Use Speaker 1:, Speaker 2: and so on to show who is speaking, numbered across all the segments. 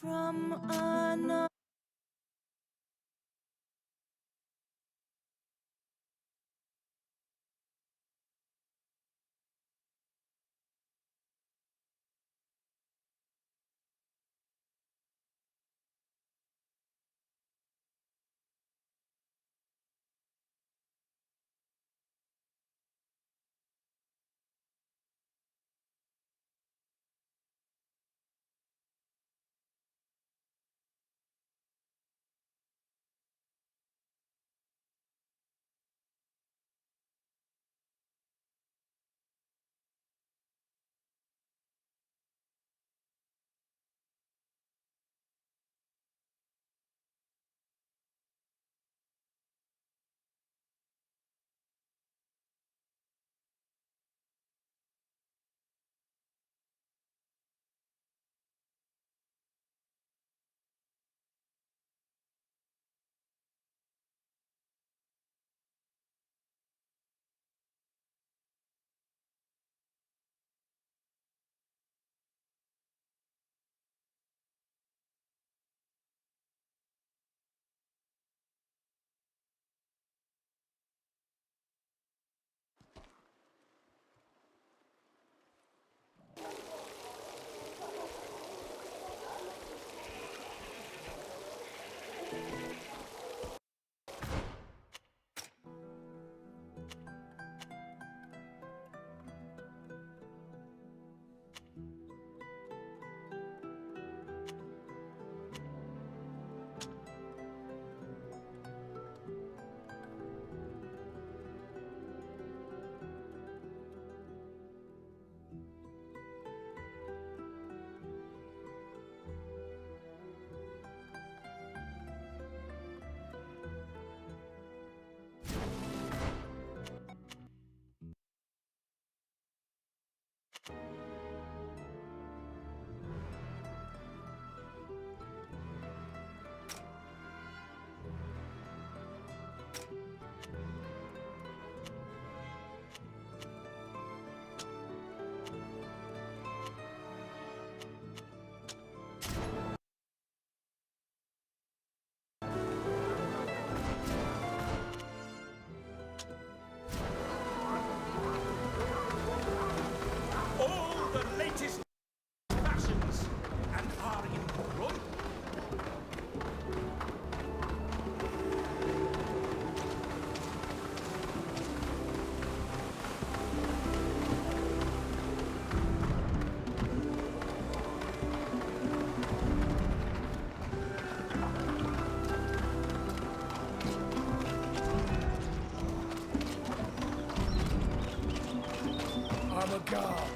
Speaker 1: from another.
Speaker 2: I'm a guard.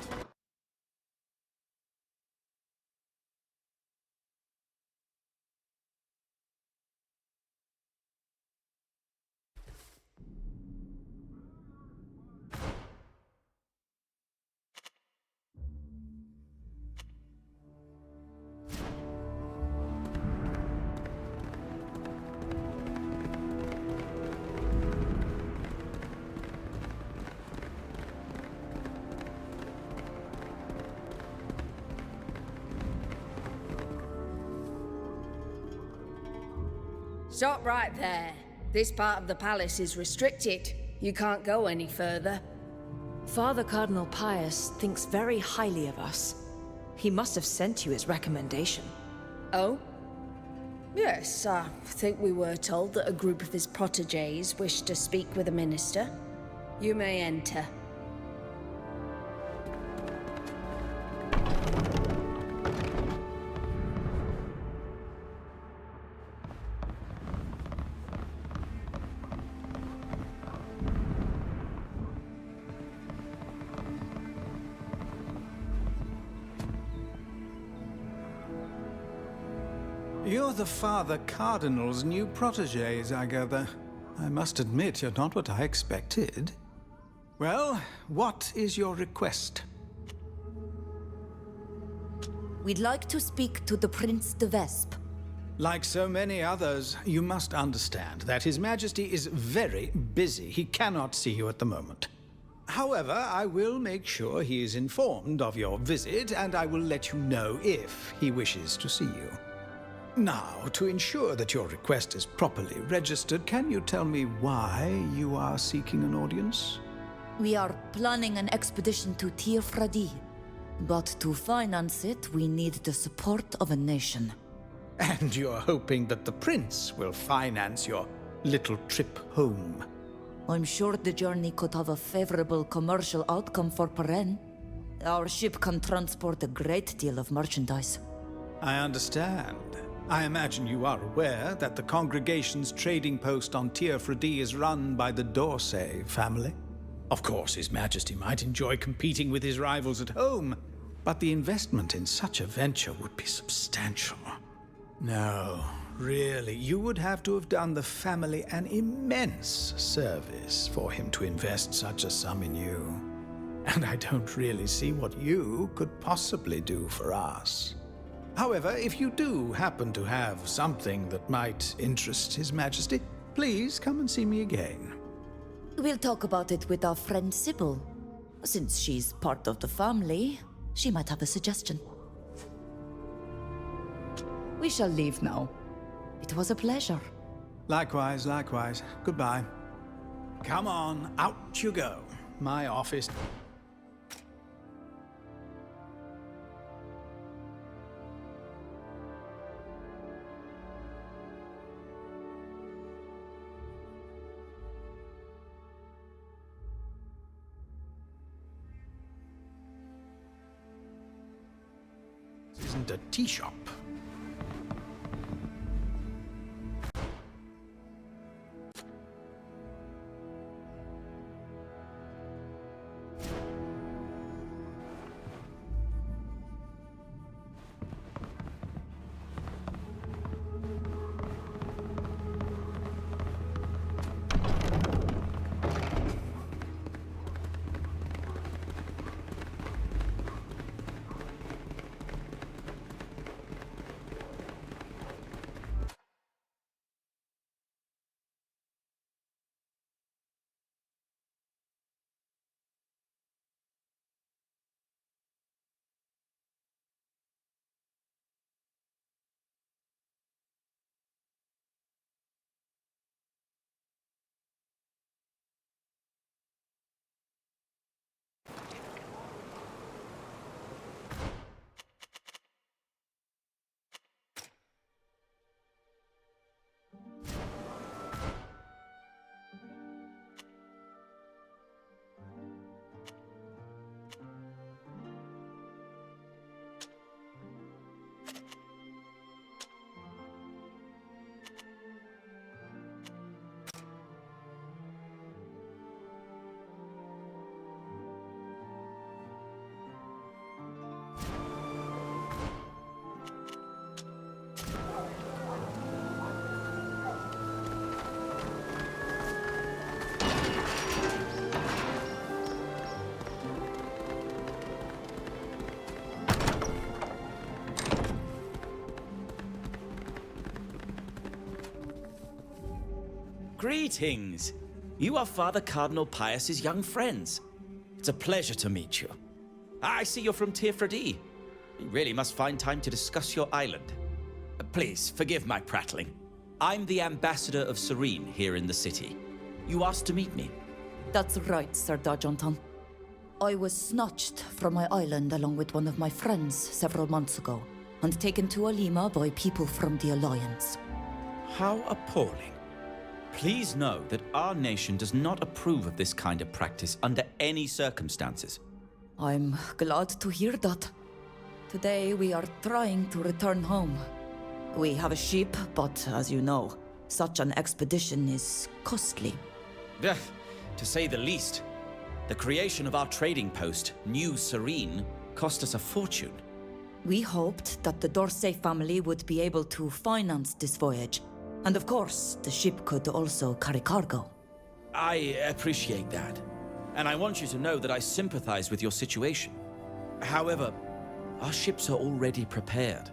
Speaker 3: Stop right there. This part of the palace is restricted. You can't go any further.
Speaker 4: Father Cardinal Pius thinks very highly of us. He must have sent you his recommendation.
Speaker 3: Oh? Yes, I think we were told that a group of his protégés wished to speak with the minister. You may enter.
Speaker 5: You're the Father Cardinal's new protégés, I gather. I must admit, you're not what I expected. Well, what is your request?
Speaker 6: We'd like to speak to the Prince de Vespe.
Speaker 5: Like so many others, you must understand that His Majesty is very busy. He cannot see you at the moment. However, I will make sure he is informed of your visit, and I will let you know if he wishes to see you. Now, to ensure that your request is properly registered, can you tell me why you are seeking an audience?
Speaker 6: We are planning an expedition to Tir-Fradi. But to finance it, we need the support of a nation.
Speaker 5: And you're hoping that the prince will finance your little trip home?
Speaker 6: I'm sure the journey could have a favorable commercial outcome for Peren. Our ship can transport a great deal of merchandise.
Speaker 5: I understand. I imagine you are aware that the congregation's trading post on Tir-Fradi is run by the Dorsey family. Of course, His Majesty might enjoy competing with his rivals at home, but the investment in such a venture would be substantial. No, really, you would have to have done the family an immense service for him to invest such a sum in you. And I don't really see what you could possibly do for us. However, if you do happen to have something that might interest His Majesty, please come and see me again.
Speaker 6: We'll talk about it with our friend Sybil. Since she's part of the family, she might have a suggestion. We shall leave now. It was a pleasure.
Speaker 5: Likewise, likewise. Goodbye. Come on, out you go. My office. This isn't a tea shop.
Speaker 2: Greetings! You are Father Cardinal Pius's young friends. It's a pleasure to meet you. I see you're from Tir-Fradi. You really must find time to discuss your island. Please, forgive my prattling. I'm the ambassador of Serene here in the city. You asked to meet me.
Speaker 6: That's right, Sir Dargenton. I was snatched from my island along with one of my friends several months ago, and taken to Alima by people from the Alliance.
Speaker 2: How appalling. Please know that our nation does not approve of this kind of practice under any circumstances.
Speaker 6: I'm glad to hear that. Today we are trying to return home. We have a ship, but as you know, such an expedition is costly.
Speaker 2: To say the least. The creation of our trading post, New Serene, cost us a fortune.
Speaker 6: We hoped that the Dorsey family would be able to finance this voyage. And of course, the ship could also carry cargo.
Speaker 2: I appreciate that. And I want you to know that I sympathize with your situation. However, our ships are already prepared.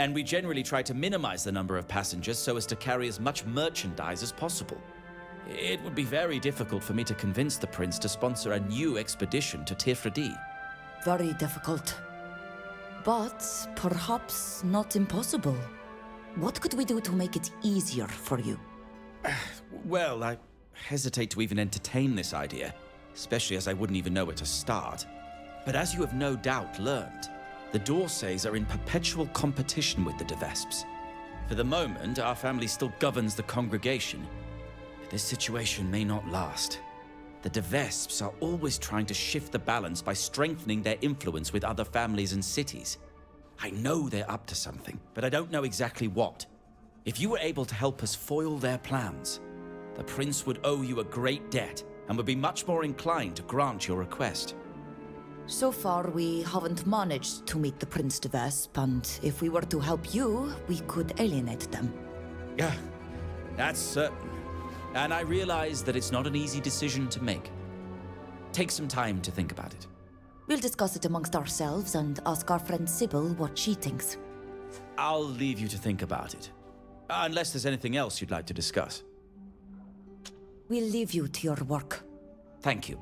Speaker 2: And we generally try to minimize the number of passengers so as to carry as much merchandise as possible. It would be very difficult for me to convince the prince to sponsor a new expedition to Tir-Fradi.
Speaker 6: Very difficult. But perhaps not impossible. What could we do to make it easier for you?
Speaker 2: Well, I hesitate to even entertain this idea, especially as I wouldn't even know where to start. But as you have no doubt learned, the Dorsays are in perpetual competition with the de Vesps. For the moment, our family still governs the congregation, but this situation may not last. The de Vesps are always trying to shift the balance by strengthening their influence with other families and cities. I know they're up to something, but I don't know exactly what. If you were able to help us foil their plans, the prince would owe you a great debt and would be much more inclined to grant your request.
Speaker 6: So far, we haven't managed to meet the Prince de Vesp, and if we were to help you, we could alienate them.
Speaker 2: Yeah, that's certain. And I realize that it's not an easy decision to make. Take some time to think about it.
Speaker 6: We'll discuss it amongst ourselves and ask our friend Sybil what she thinks.
Speaker 2: I'll leave you to think about it. Unless there's anything else you'd like to discuss.
Speaker 6: We'll leave you to your work.
Speaker 2: Thank you.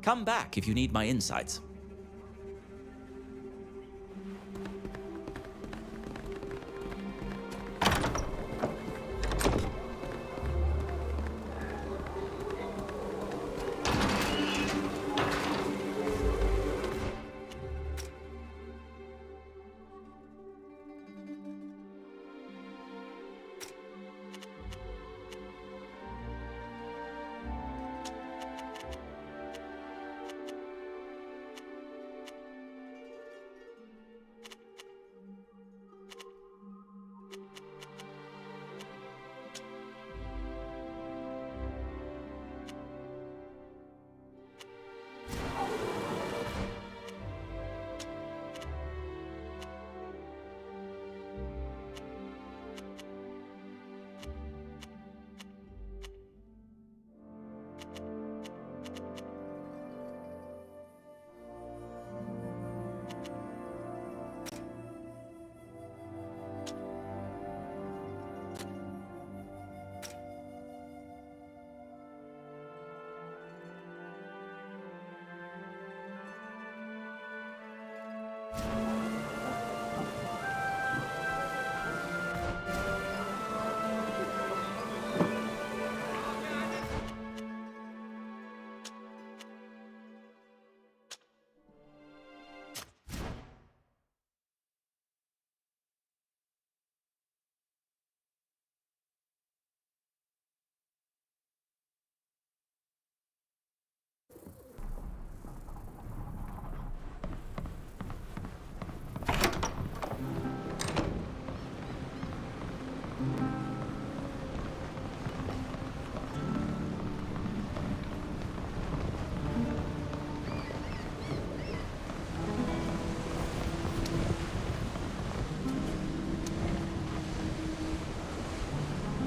Speaker 2: Come back if you need my insights.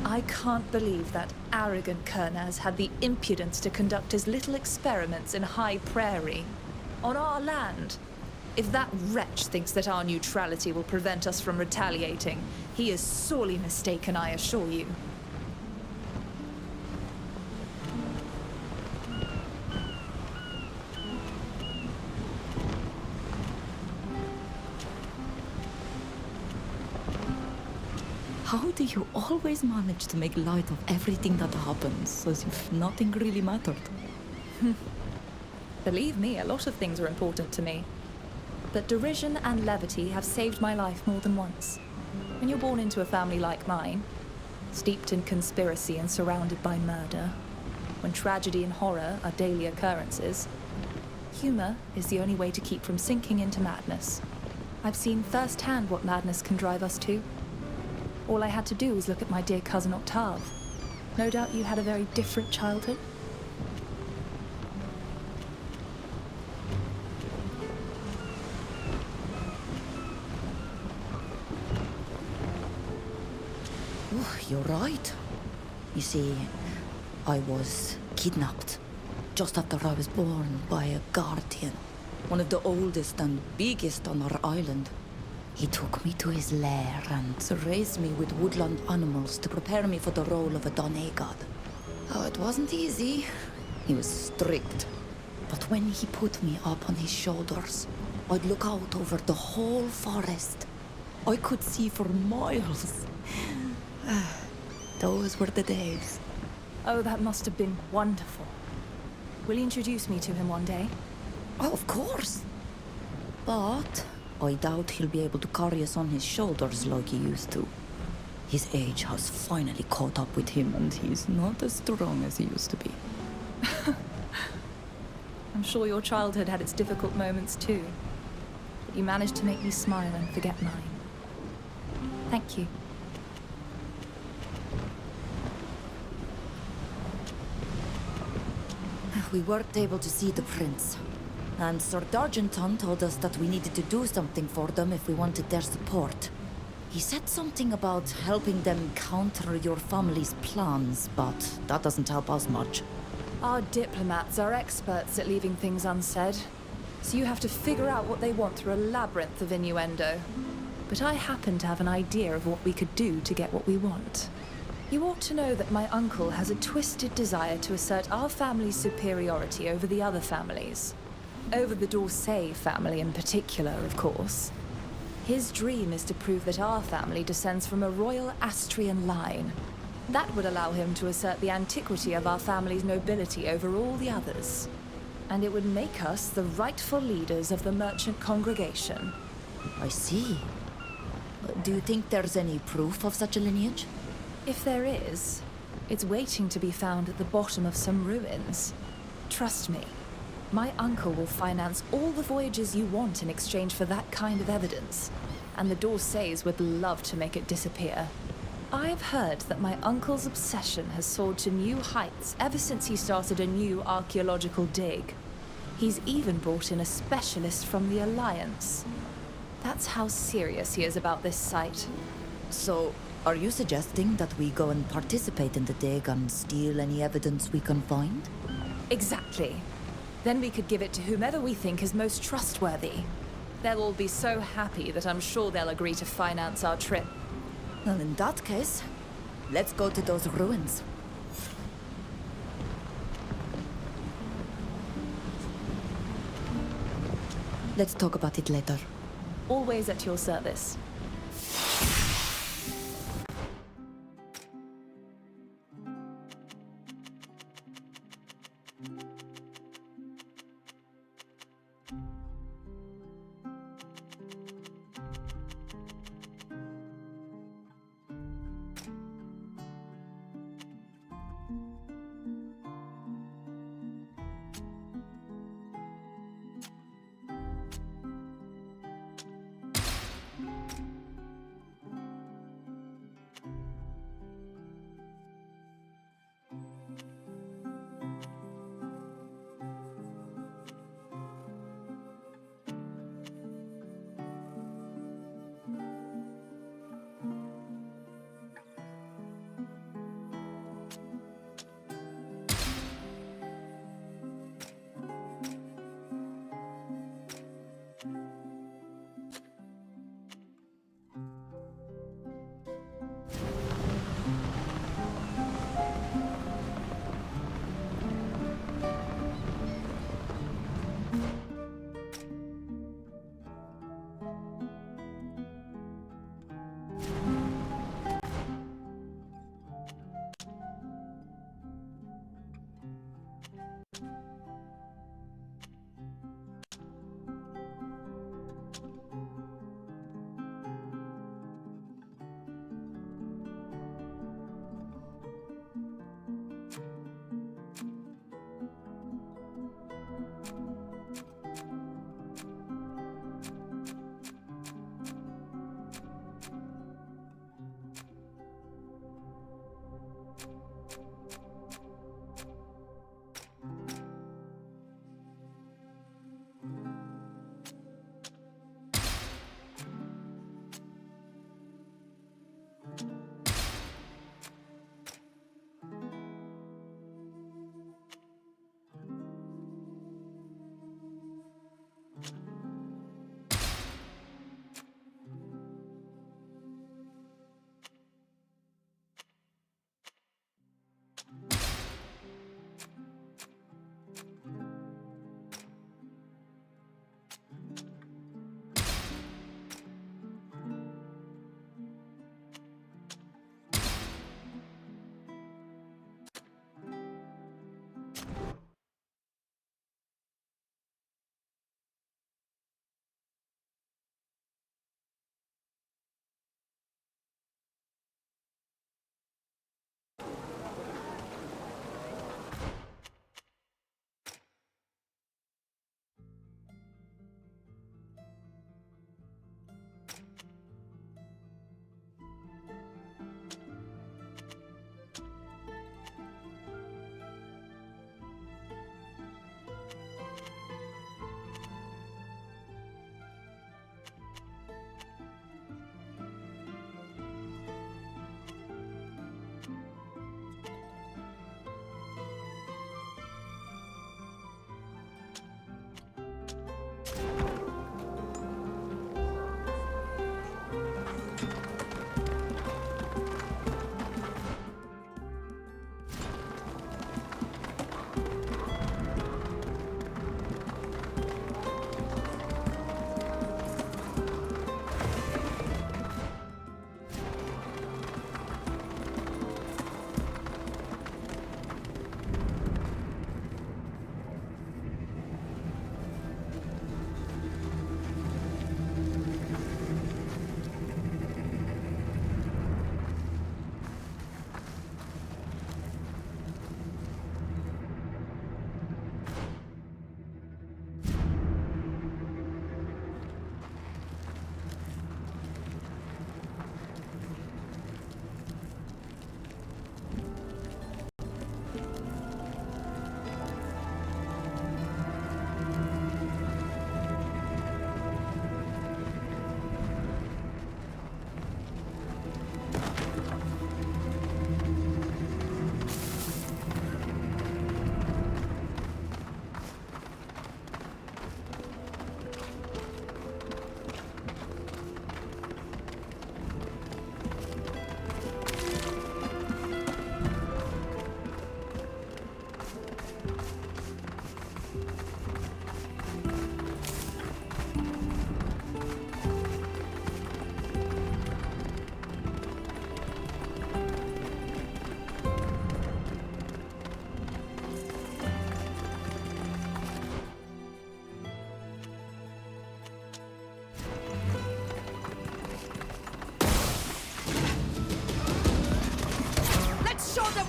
Speaker 7: I can't believe that arrogant Kurnaz had the impudence to conduct his little experiments in High Prairie, on our land. If that wretch thinks that our neutrality will prevent us from retaliating, he is sorely mistaken, I assure you.
Speaker 6: How do you always manage to make light of everything that happens, as if nothing really mattered?
Speaker 7: Believe me, a lot of things are important to me. But derision and levity have saved my life more than once. When you're born into a family like mine, steeped in conspiracy and surrounded by murder, when tragedy and horror are daily occurrences, humor is the only way to keep from sinking into madness. I've seen firsthand what madness can drive us to. All I had to do was look at my dear cousin Octave. No doubt you had a very different childhood.
Speaker 6: Oh, you're right. You see, I was kidnapped just after I was born by a guardian, one of the oldest and biggest on our island. He took me to his lair and raised me with woodland animals to prepare me for the role of a Donegad. Oh, it wasn't easy. He was strict. But when he put me up on his shoulders, I'd look out over the whole forest I could see for miles. Those were the days.
Speaker 7: Oh, that must have been wonderful. Will you introduce me to him one day?
Speaker 6: Oh, of course. But I doubt he'll be able to carry us on his shoulders like he used to. His age has finally caught up with him, and he's not as strong as he used to be.
Speaker 7: I'm sure your childhood had its difficult moments too. But you managed to make me smile and forget mine. Thank you.
Speaker 6: We weren't able to see the prince. And Sir Dargenton told us that we needed to do something for them if we wanted their support. He said something about helping them counter your family's plans, but that doesn't help us much.
Speaker 7: Our diplomats are experts at leaving things unsaid. So you have to figure out what they want through a labyrinth of innuendo. But I happen to have an idea of what we could do to get what we want. You ought to know that my uncle has a twisted desire to assert our family's superiority over the other families. Over the D'Orsay family in particular, of course. His dream is to prove that our family descends from a royal Astrian line. That would allow him to assert the antiquity of our family's nobility over all the others. And it would make us the rightful leaders of the merchant congregation.
Speaker 6: I see. Do you think there's any proof of such a lineage?
Speaker 7: If there is, it's waiting to be found at the bottom of some ruins. Trust me, my uncle will finance all the voyages you want in exchange for that kind of evidence. And the D'Orsays would love to make it disappear. I've heard that my uncle's obsession has soared to new heights ever since he started a new archaeological dig. He's even brought in a specialist from the Alliance. That's how serious he is about this site.
Speaker 6: So, are you suggesting that we go and participate in the dig and steal any evidence we can find?
Speaker 7: Exactly. Then we could give it to whomever we think is most trustworthy. They'll all be so happy that I'm sure they'll agree to finance our trip.
Speaker 6: Well, in that case, let's go to those ruins. Let's talk about it later.
Speaker 7: Always at your service.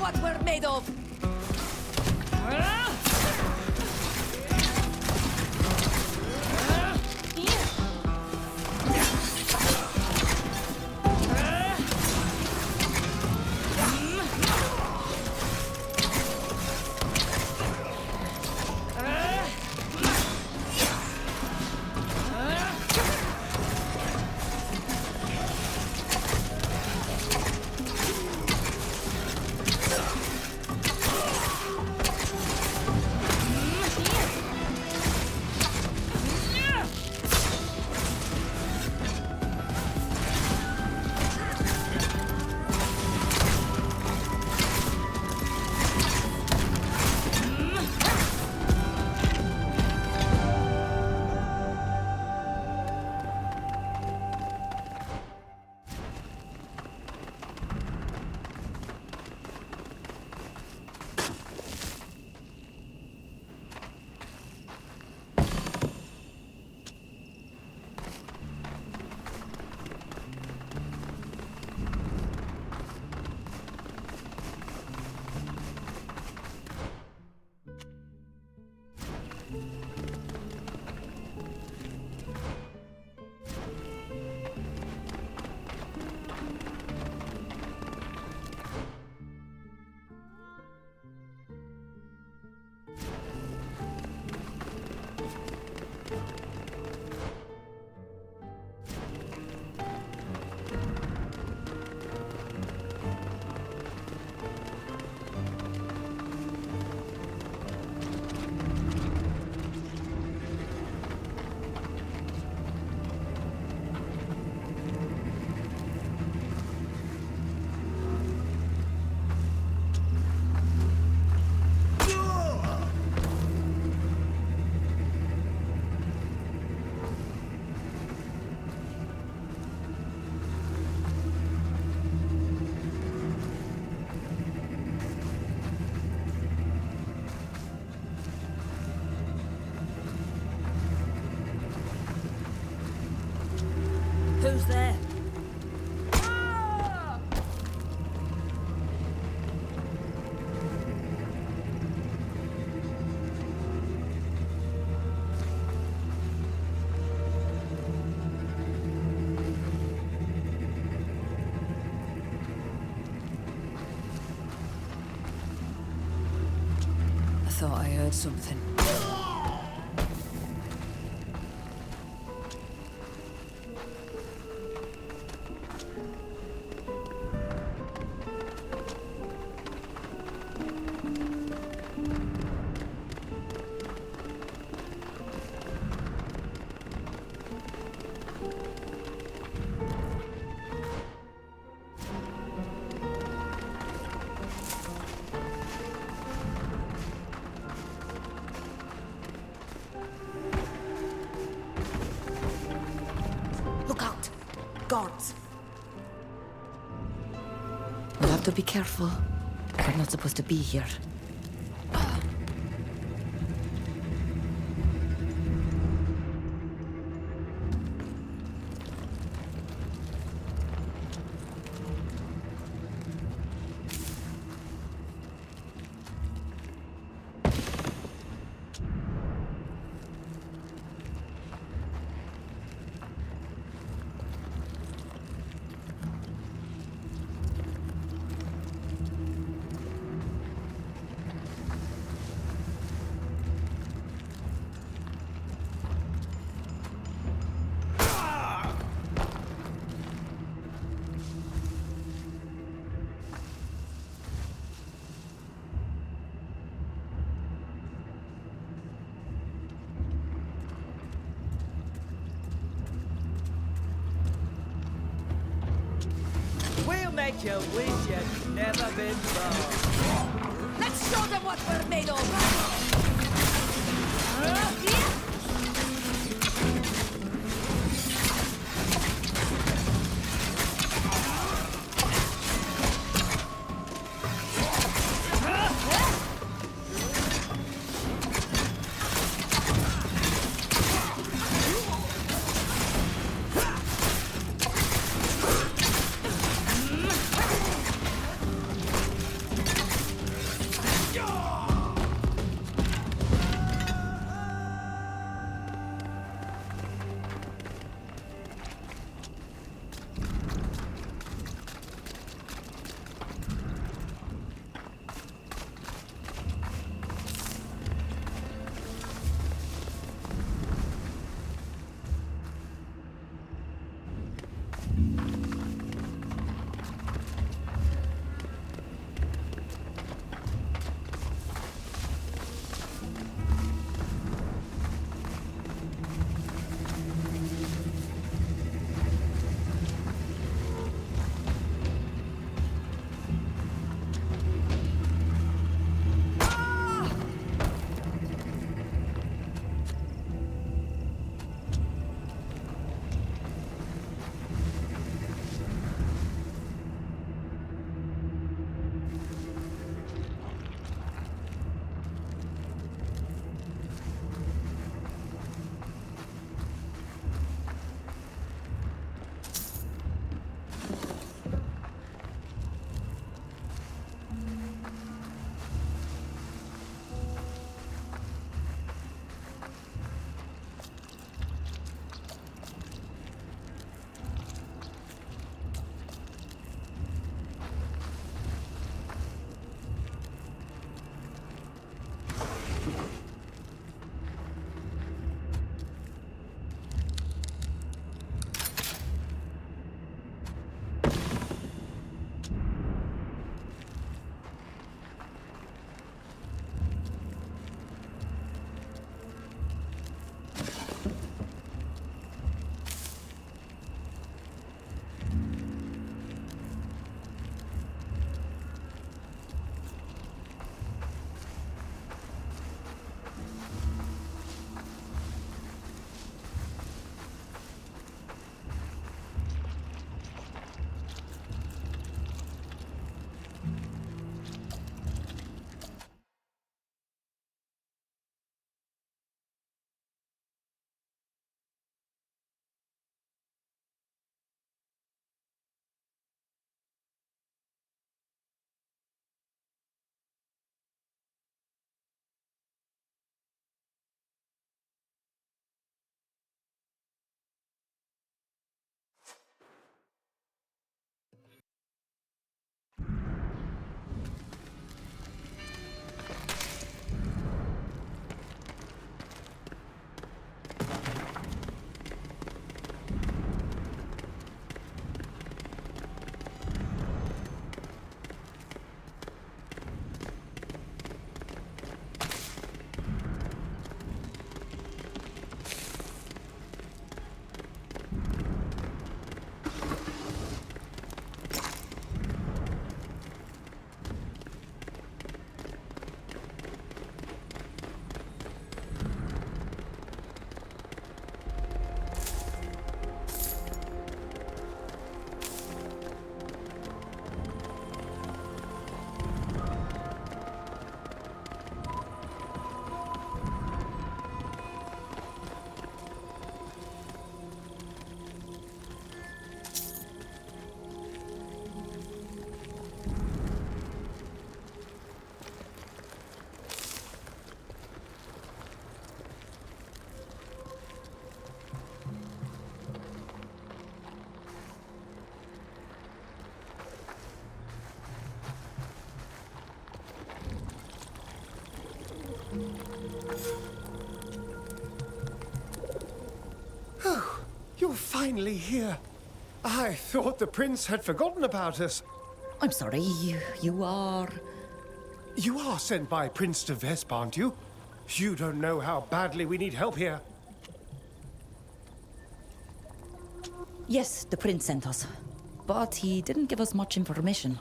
Speaker 6: what we're made of! Who's there? I thought I heard something. Look out! Guards! We'll have to be careful. We're not supposed to be here.
Speaker 1: We'll make you wish you'd never been born.
Speaker 6: Let's show them what we're made of!
Speaker 8: finally here. I thought the prince had forgotten about us.
Speaker 6: I'm sorry, you are...
Speaker 8: You are sent by Prince de Vesp, aren't you? You don't know how badly we need help here.
Speaker 6: Yes, the prince sent us. But he didn't give us much information.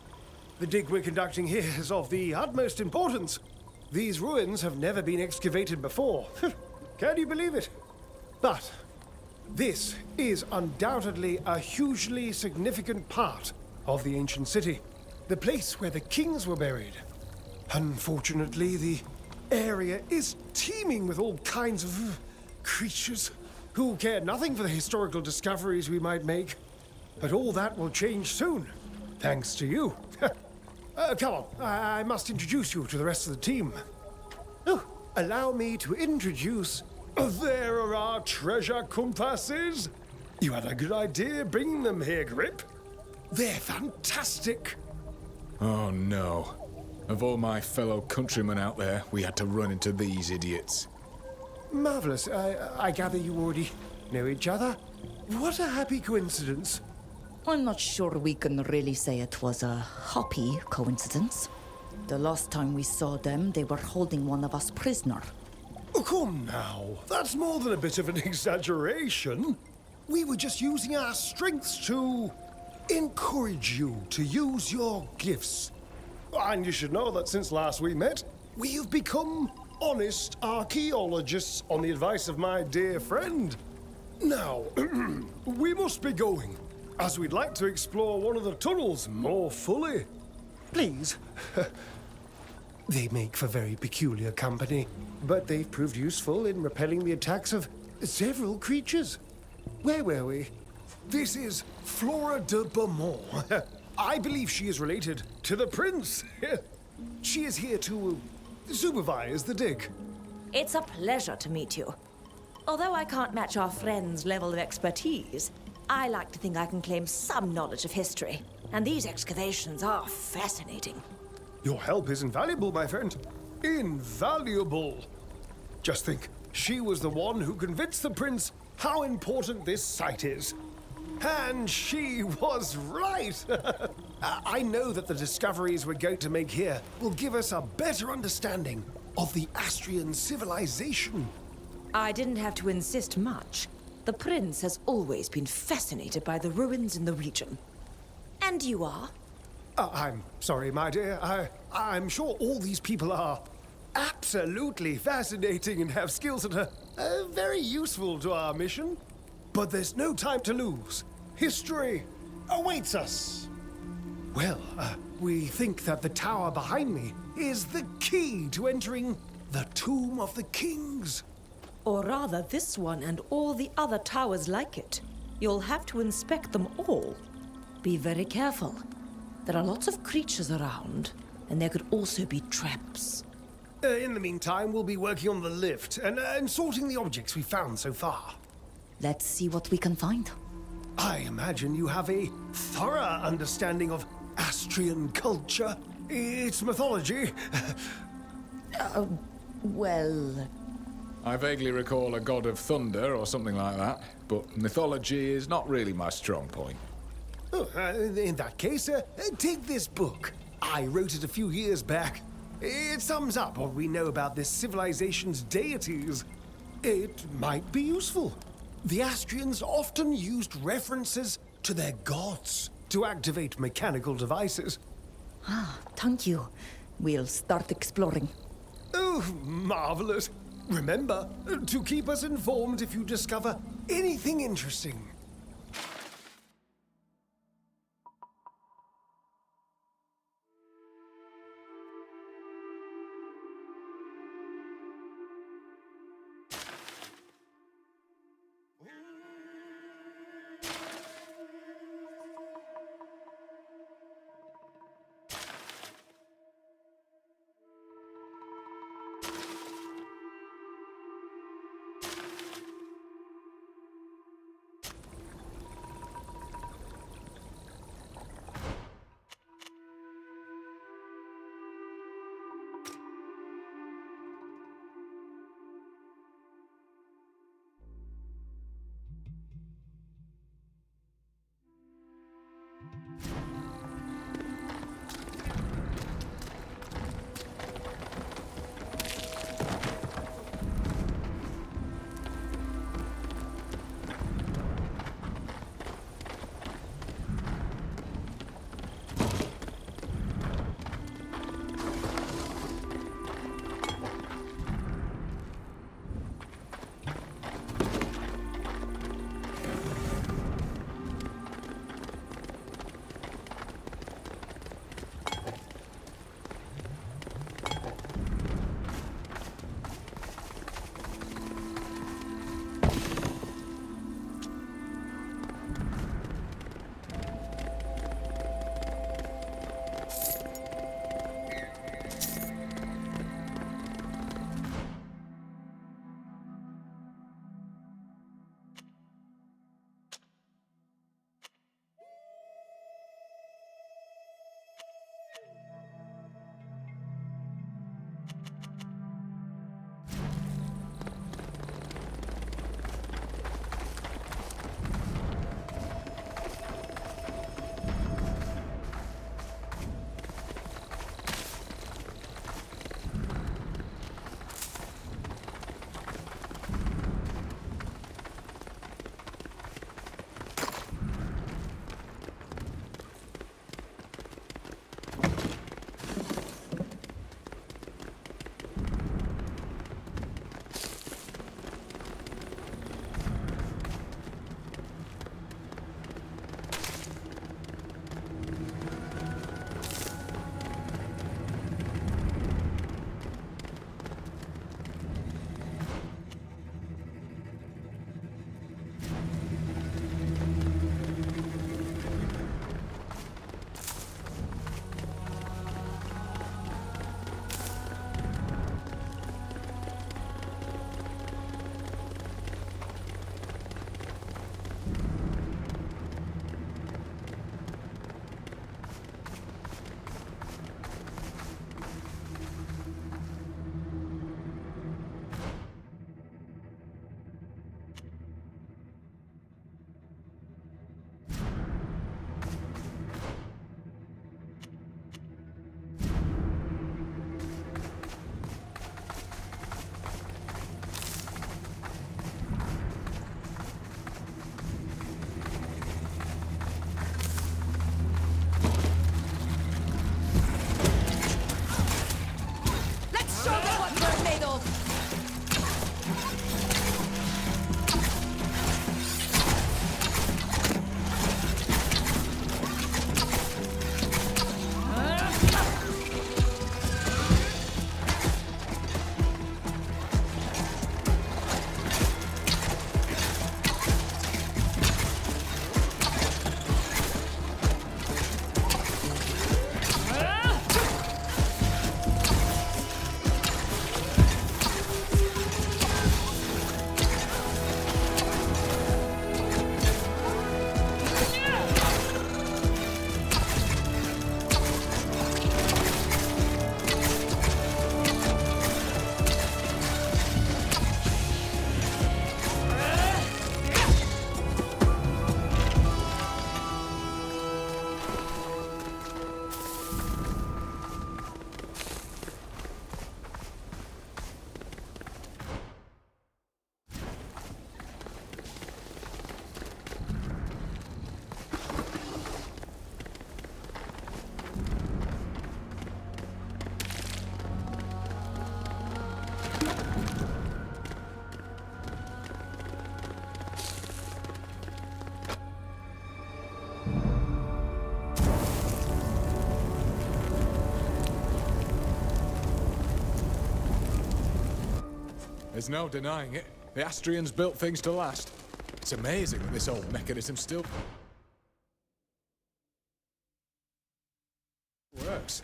Speaker 8: The dig we're conducting here is of the utmost importance. These ruins have never been excavated before. Can you believe it? But this is undoubtedly a hugely significant part of the ancient city. The place where the kings were buried. Unfortunately, the area is teeming with all kinds of creatures who care nothing for the historical discoveries we might make. But all that will change soon, thanks to you. Come on, I must introduce you to the rest of the team. Oh, allow me to introduce... There are our treasure compasses. You had a good idea bringing them here, Grip. They're fantastic.
Speaker 9: Oh no. Of all my fellow countrymen out there, we had to run into these idiots.
Speaker 8: Marvelous. I gather you already know each other? What a happy coincidence.
Speaker 6: I'm not sure we can really say it was a happy coincidence. The last time we saw them, they were holding one of us prisoner.
Speaker 8: Oh, come now. That's more than a bit of an exaggeration. We were just using our strengths to encourage you to use your gifts. And you should know that since last we met, we have become honest archaeologists on the advice of my dear friend. Now, we must be going, as we'd like to explore one of the tunnels more fully. Please. They make for very peculiar company, but they've proved useful in repelling the attacks of several creatures. Where were we? This is Flora de Beaumont. I believe she is related to the prince. She is here to supervise the dig.
Speaker 4: It's a pleasure to meet you. Although I can't match our friend's level of expertise, I like to think I can claim some knowledge of history. And these excavations are fascinating.
Speaker 8: Your help is invaluable, my friend. Invaluable. Just think, she was the one who convinced the prince how important this site is. And she was right. I know that the discoveries we're going to make here will give us a better understanding of the Astrian civilization.
Speaker 4: I didn't have to insist much. The prince has always been fascinated by the ruins in the region. And you are?
Speaker 8: I'm sorry, my dear. I'm sure all these people are absolutely fascinating and have skills that are very useful to our mission. But there's no time to lose. History awaits us. Well, we think that the tower behind me is the key to entering the Tomb of the Kings.
Speaker 4: Or rather, this one and all the other towers like it. You'll have to inspect them all. Be very careful. There are lots of creatures around, and there could also be traps.
Speaker 8: In the meantime, we'll be working on the lift and sorting the objects we found so far.
Speaker 6: Let's see what we can find.
Speaker 8: I imagine you have a thorough understanding of Astrian culture, its mythology.
Speaker 6: Well...
Speaker 9: I vaguely recall a god of thunder or something like that, but mythology is not really my strong point.
Speaker 8: Oh, in that case, take this book. I wrote it a few years back. It sums up what we know about this civilization's deities. It might be useful. The Astrians often used references to their gods to activate mechanical devices.
Speaker 6: Ah, thank you. We'll start exploring.
Speaker 8: Oh, marvelous. Remember to keep us informed if you discover anything interesting.
Speaker 9: There's no denying it. The Astrians built things to last. It's amazing that this old mechanism still works.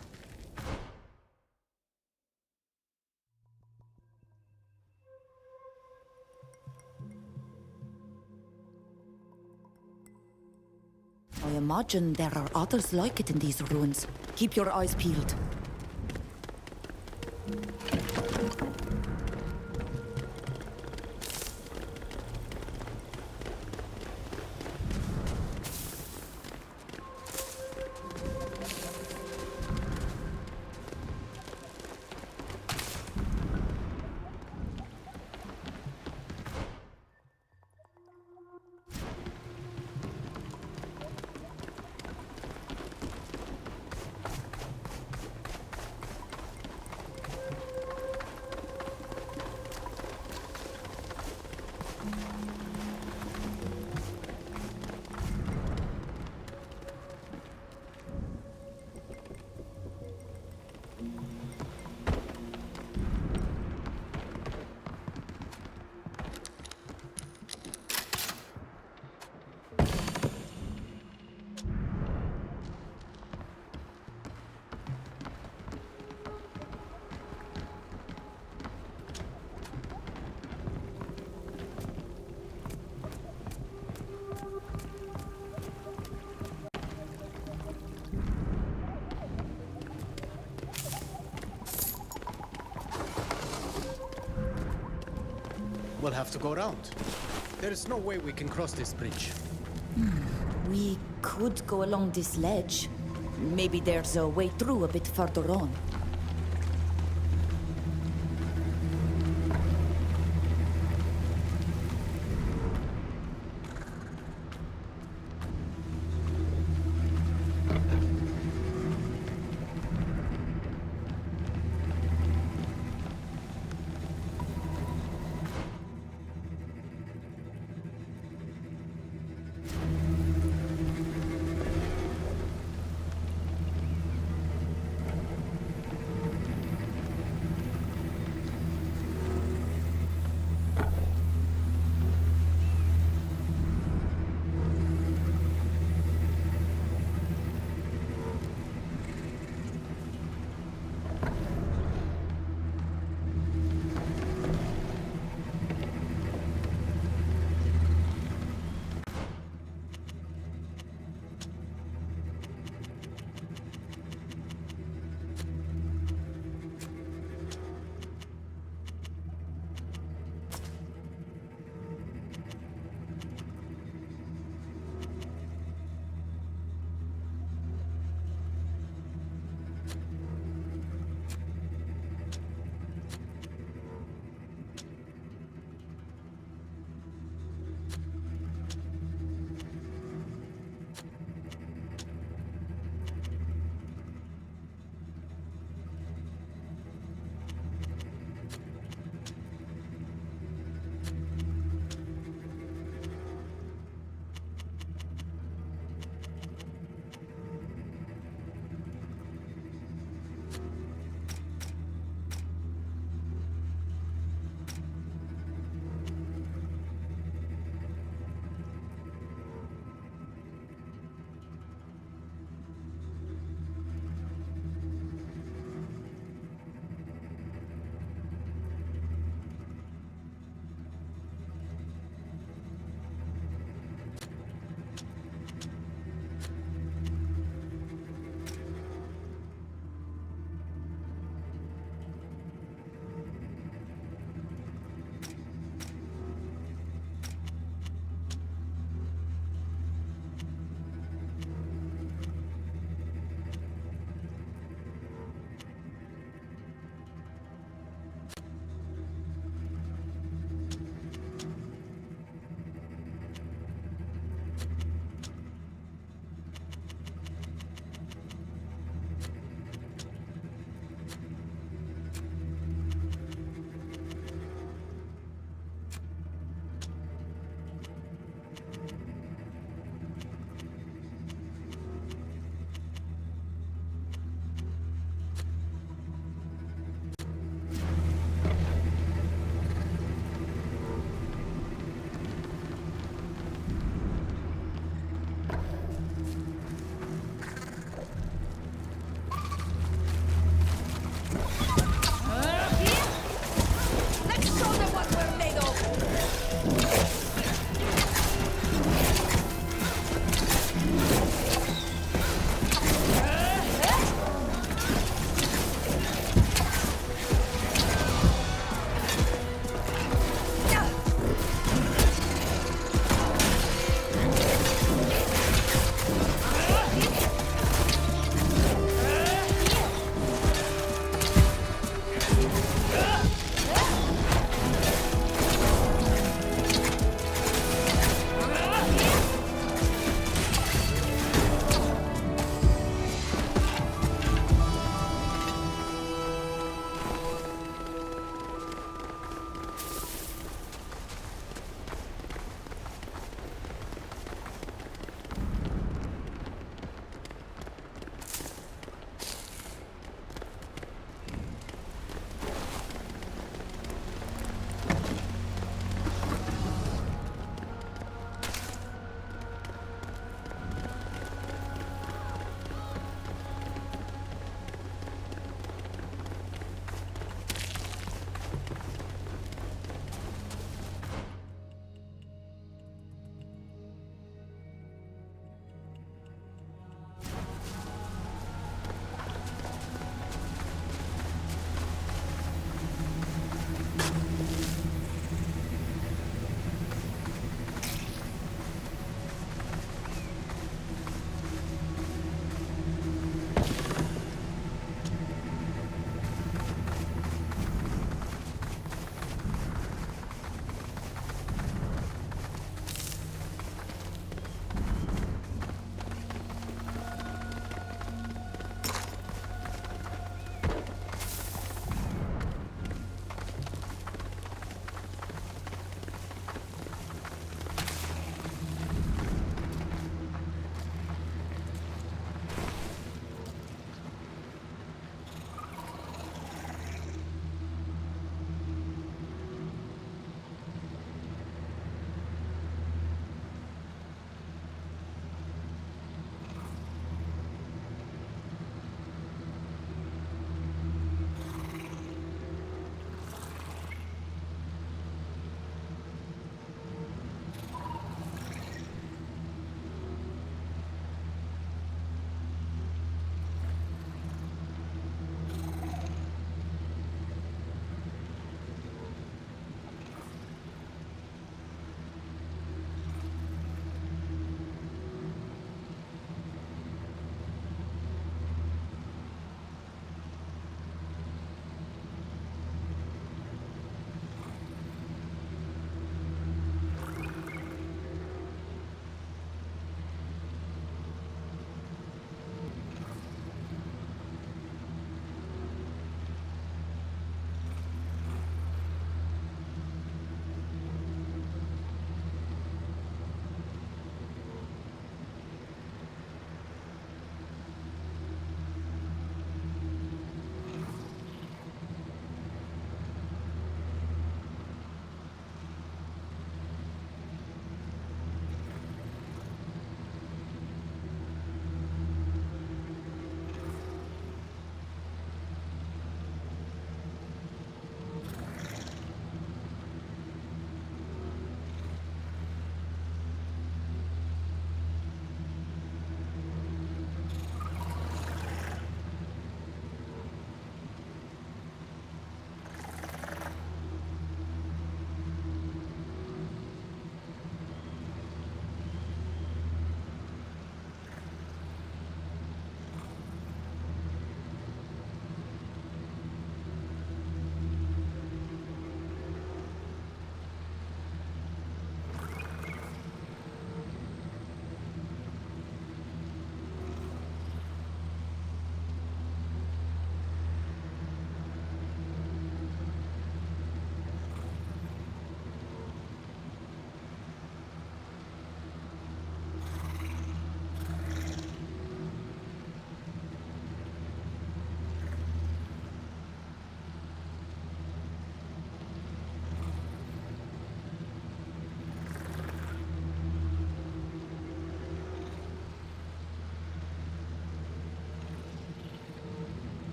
Speaker 6: I imagine there are others like it in these ruins. Keep your eyes peeled.
Speaker 10: We'll have to go around. There's no way we can cross this bridge.
Speaker 6: We could go along this ledge. Maybe there's a way through a bit further on.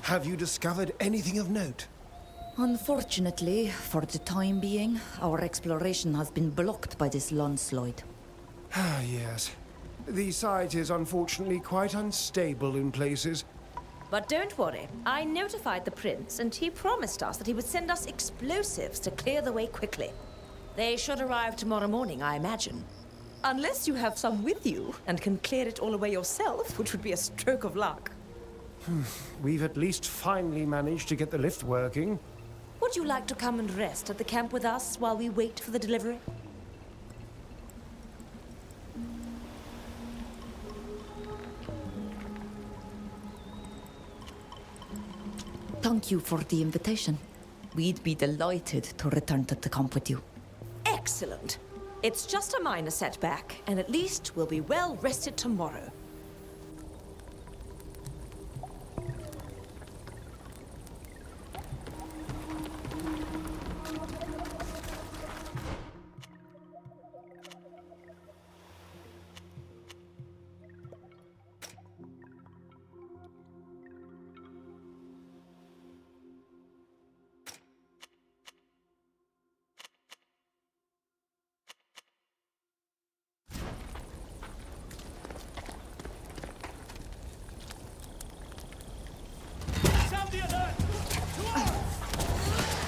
Speaker 8: Have you discovered anything of note?
Speaker 6: Unfortunately, for the time being, our exploration has been blocked by this landslide.
Speaker 8: Ah, yes. The site is unfortunately quite unstable in places.
Speaker 4: But don't worry, I notified the prince and he promised us that he would send us explosives to clear the way quickly. They should arrive tomorrow morning, I imagine. Unless you have some with you and can clear it all away yourself, which would be a stroke of luck.
Speaker 8: We've at least finally managed to get the lift working.
Speaker 4: Would you like to come and rest at the camp with us while we wait for the delivery?
Speaker 6: Thank you for the invitation. We'd be delighted to return to the camp with you.
Speaker 4: Excellent. It's just a minor setback, and at least we'll be well rested tomorrow.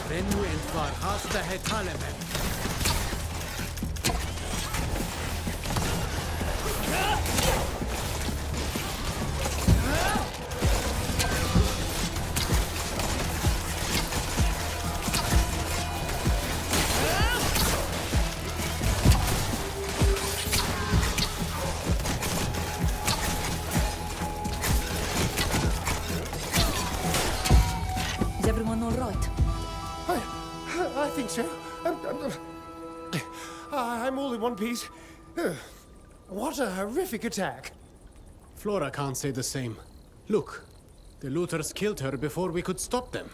Speaker 10: Rennu entvar hasta hetalemen.
Speaker 6: Is everyone all right?
Speaker 8: I think so. I'm all in one piece. What a horrific attack.
Speaker 10: Flora can't say the same. Look, the looters killed her before we could stop them.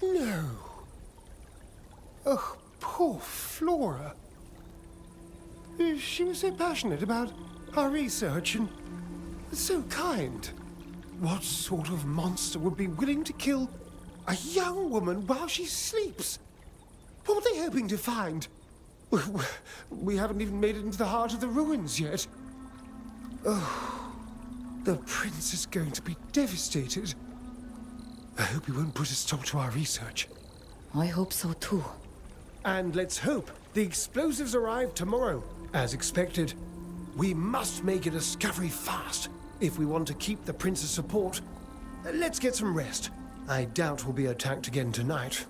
Speaker 8: No. Oh, poor Flora. She was so passionate about our research and so kind. What sort of monster would be willing to kill a young woman while she sleeps? What were they hoping to find? We haven't even made it into the heart of the ruins yet. Oh, the prince is going to be devastated. I hope he won't put a stop to our research.
Speaker 6: I hope so too.
Speaker 8: And let's hope the explosives arrive tomorrow, as expected. We must make a discovery fast if we want to keep the prince's support. Let's get some rest. I doubt we'll be attacked again tonight.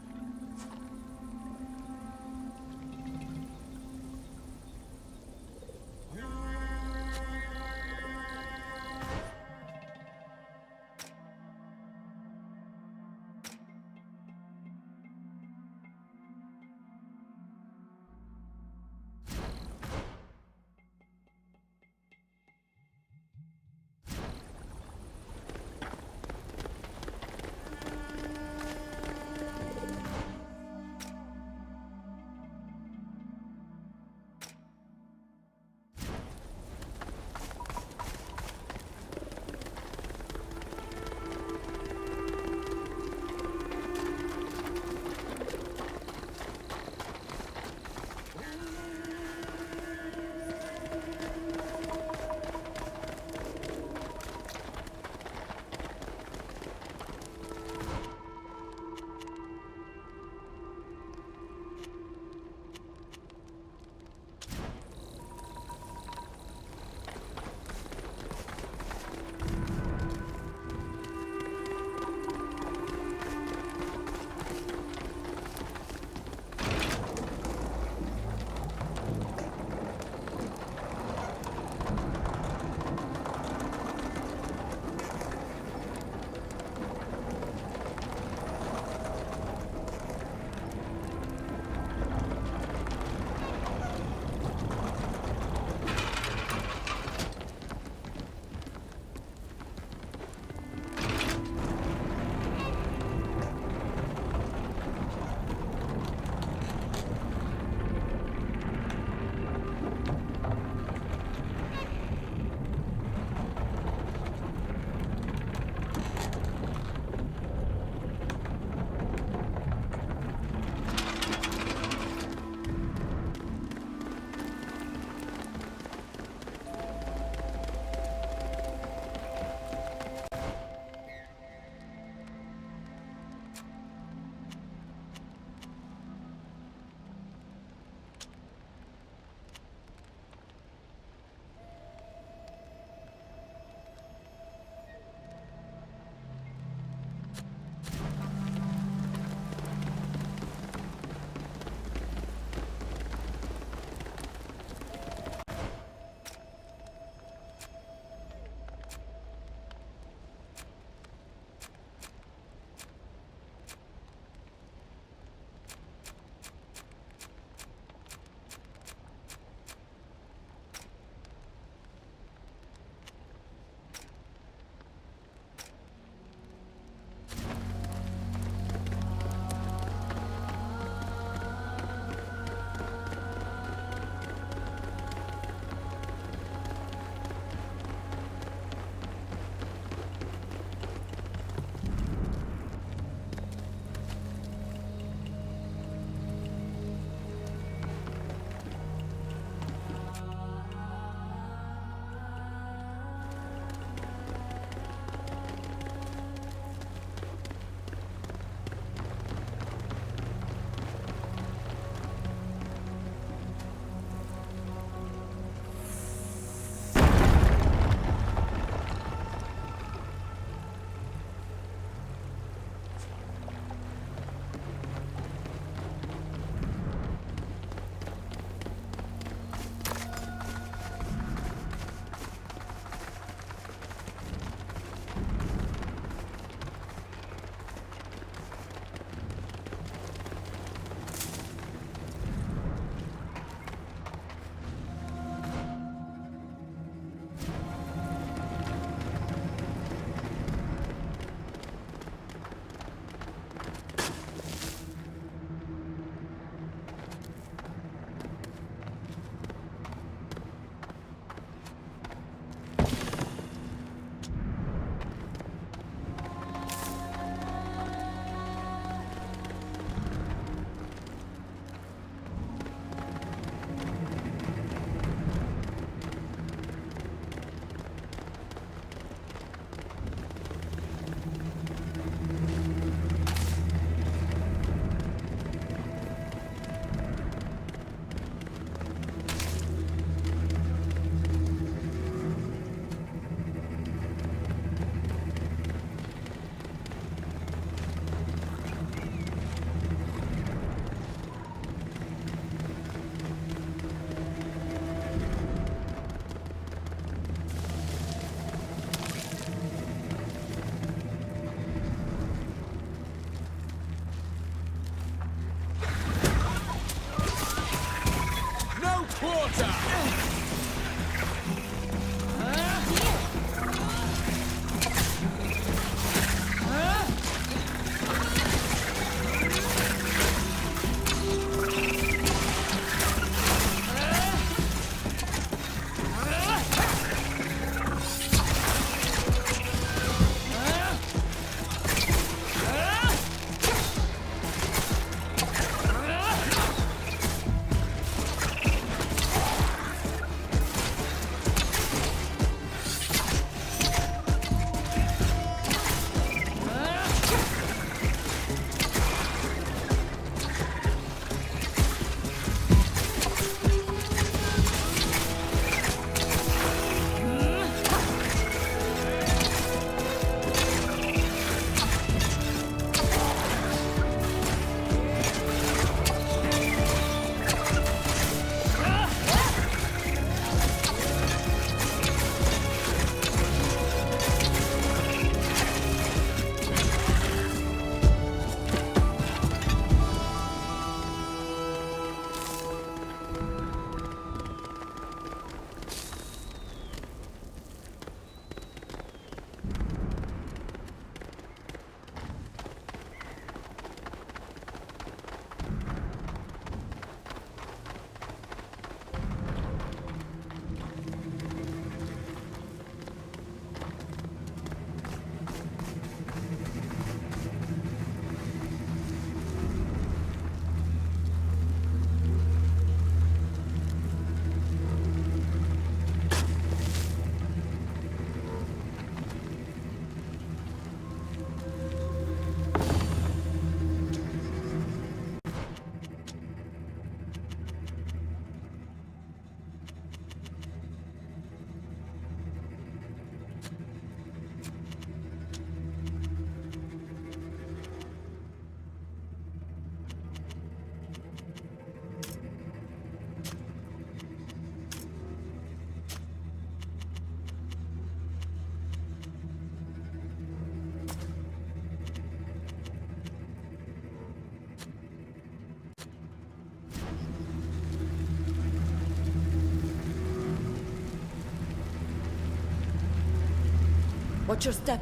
Speaker 6: Watch your step.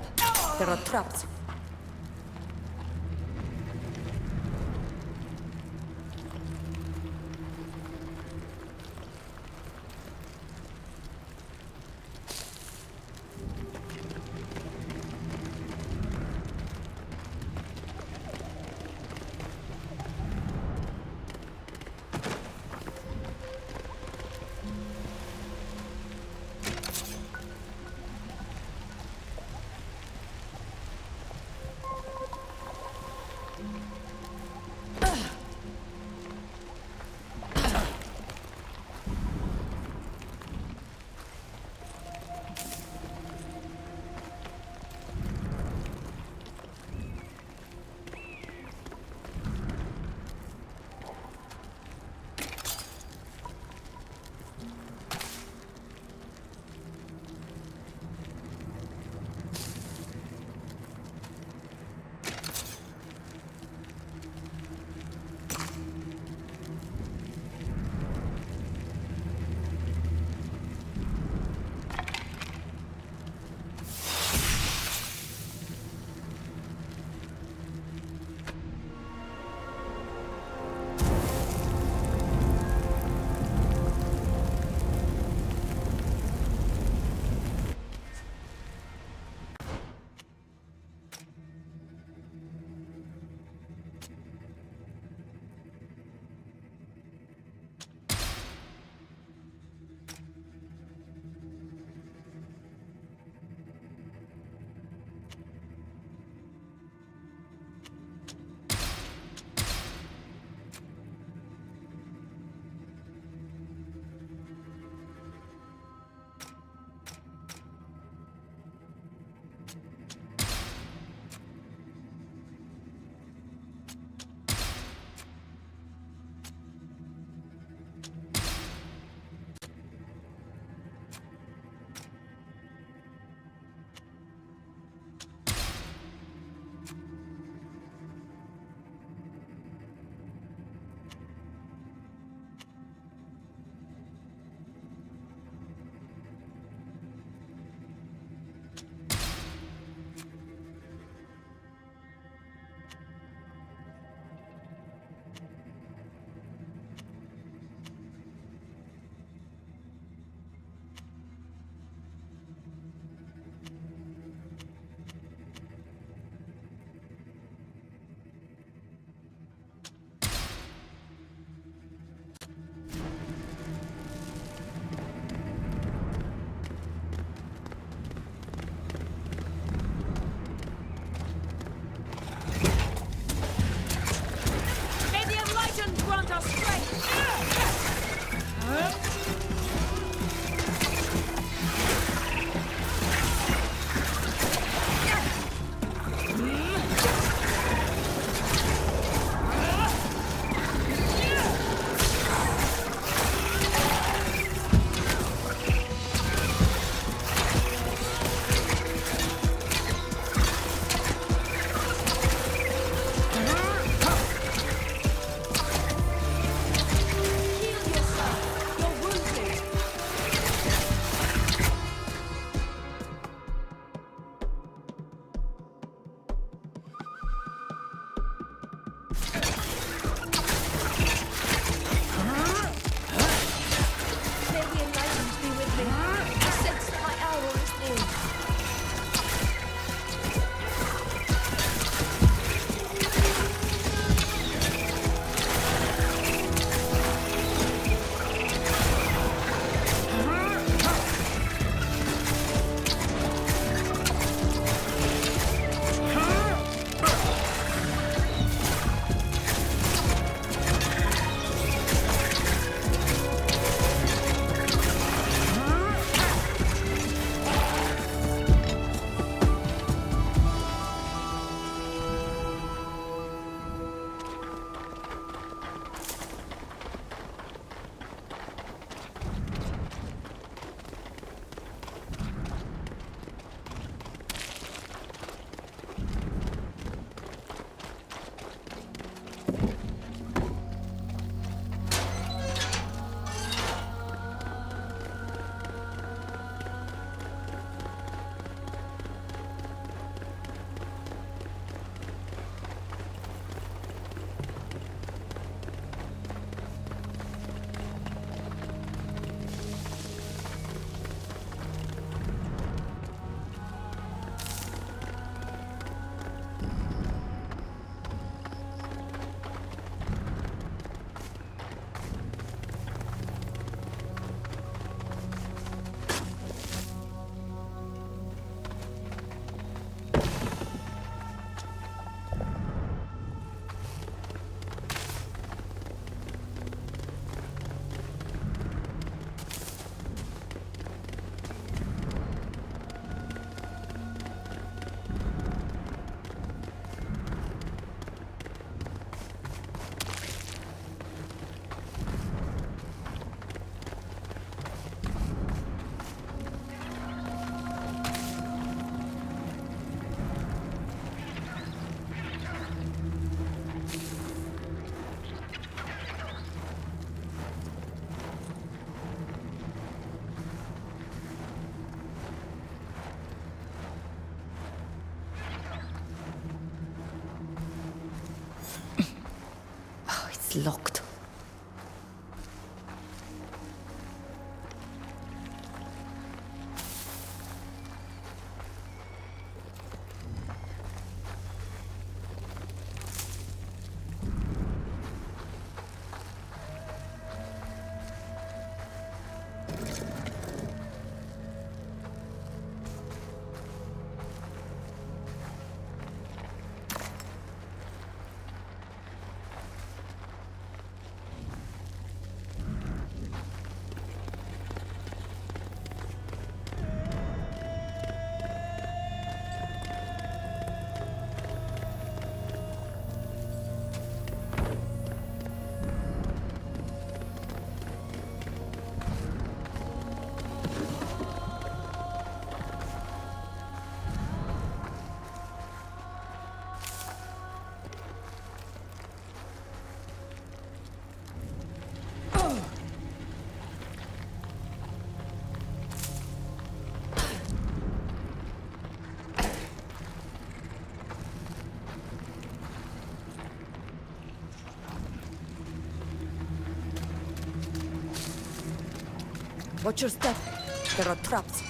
Speaker 6: There are traps. locked. Watch your step. There are traps.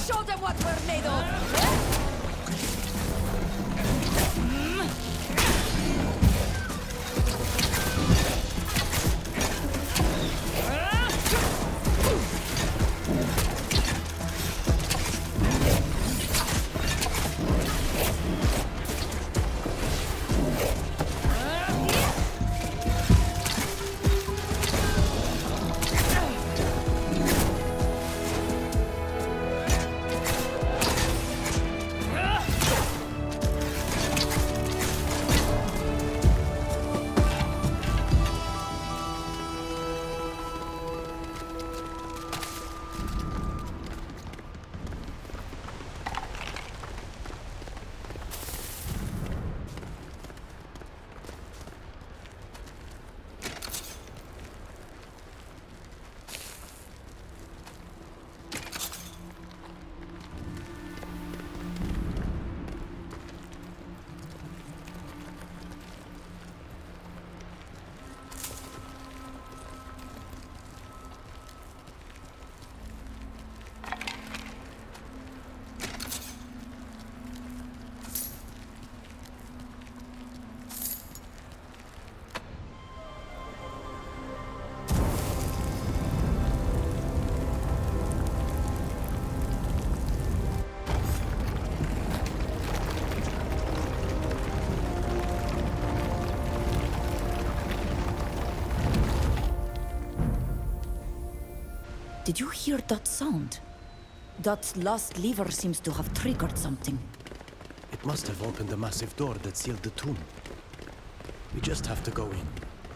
Speaker 6: Show them what we're made of! Did you hear that sound? That last lever seems to have triggered something.
Speaker 11: It must have opened the massive door that sealed the tomb. We just have to go in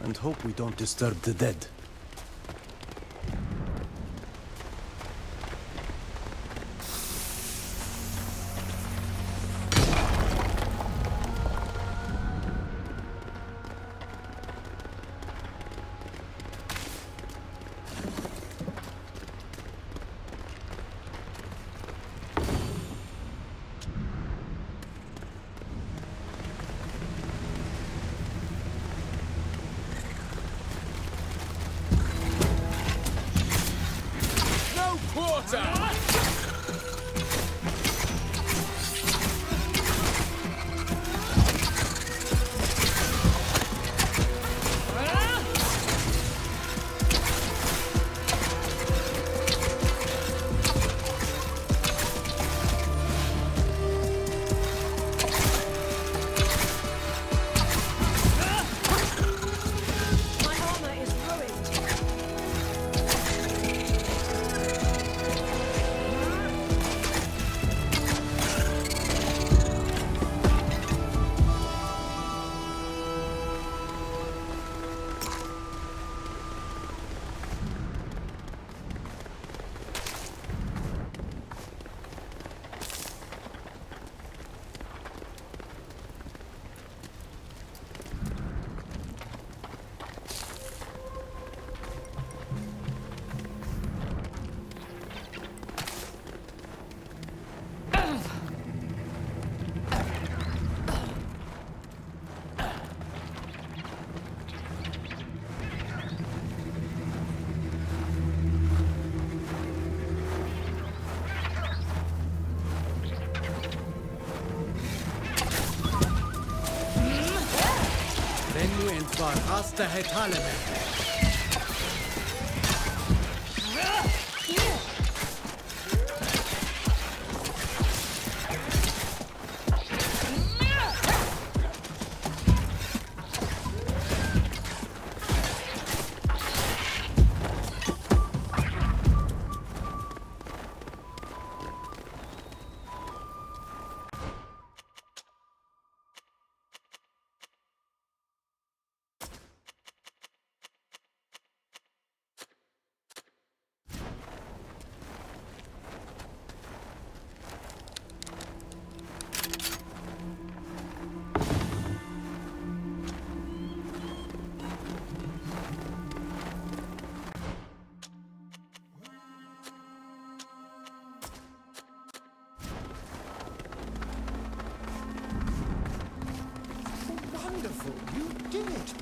Speaker 11: and hope we don't disturb the dead.
Speaker 9: time.
Speaker 4: My armor is ruined.
Speaker 10: Vennu entvar hasta hetaleme.
Speaker 8: Wonderful, you did it.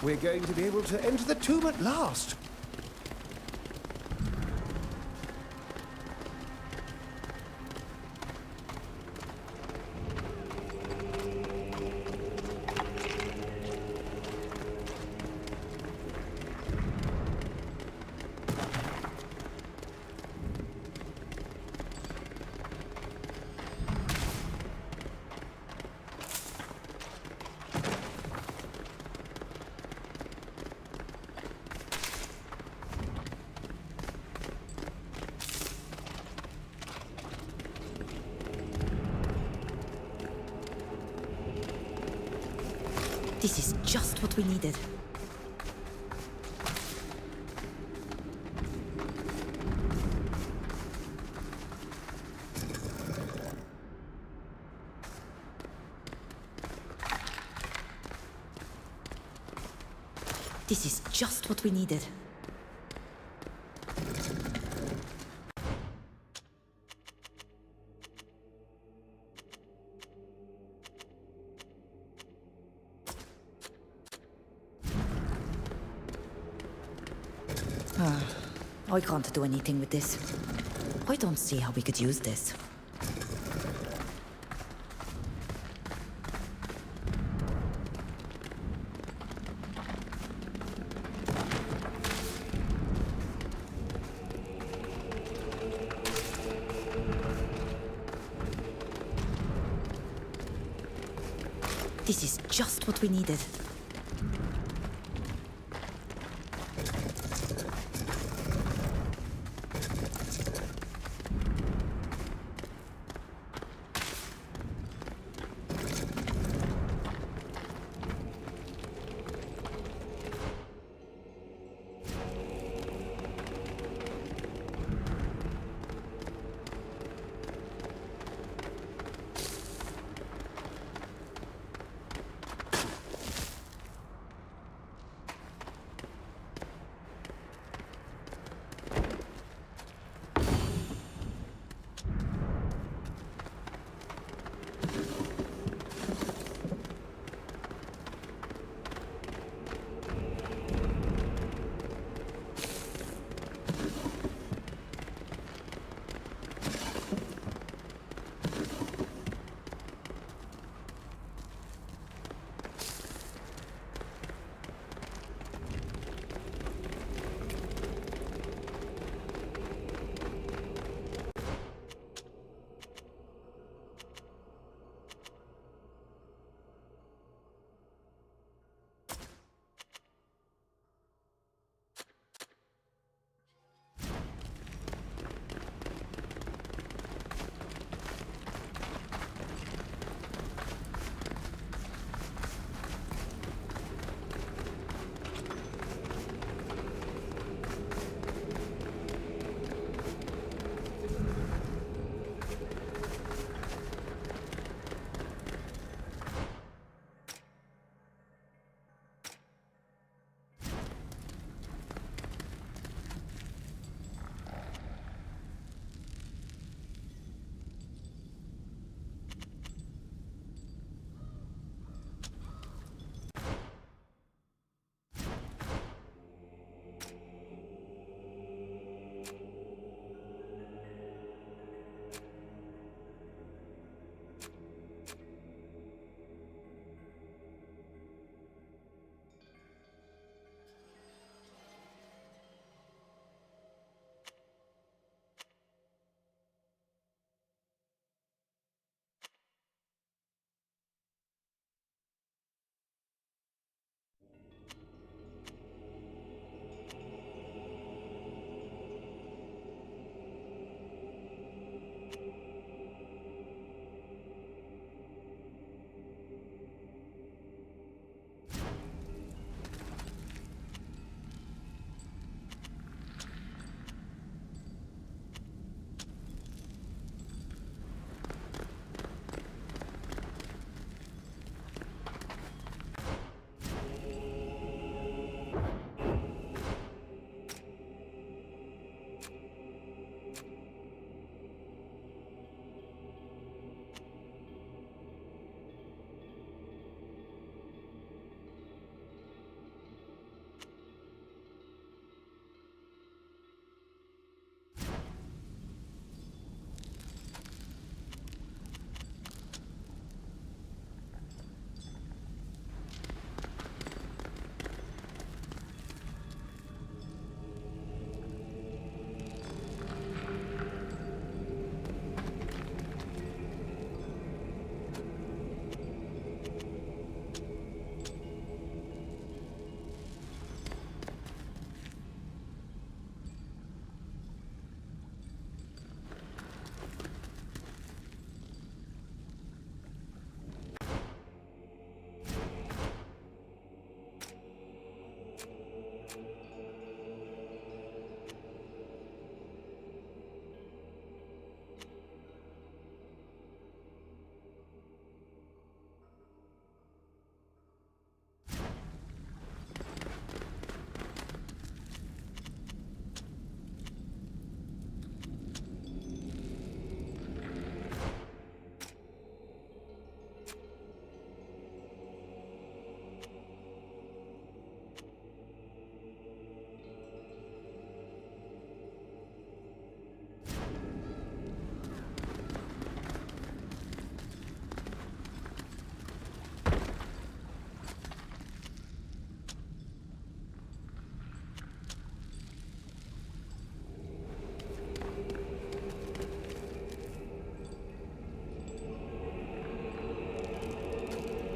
Speaker 8: We're going to be able to enter the tomb at last.
Speaker 6: This is just what we needed. This is just what we needed. I can't do anything with this. I don't see how we could use this. This is just what we needed.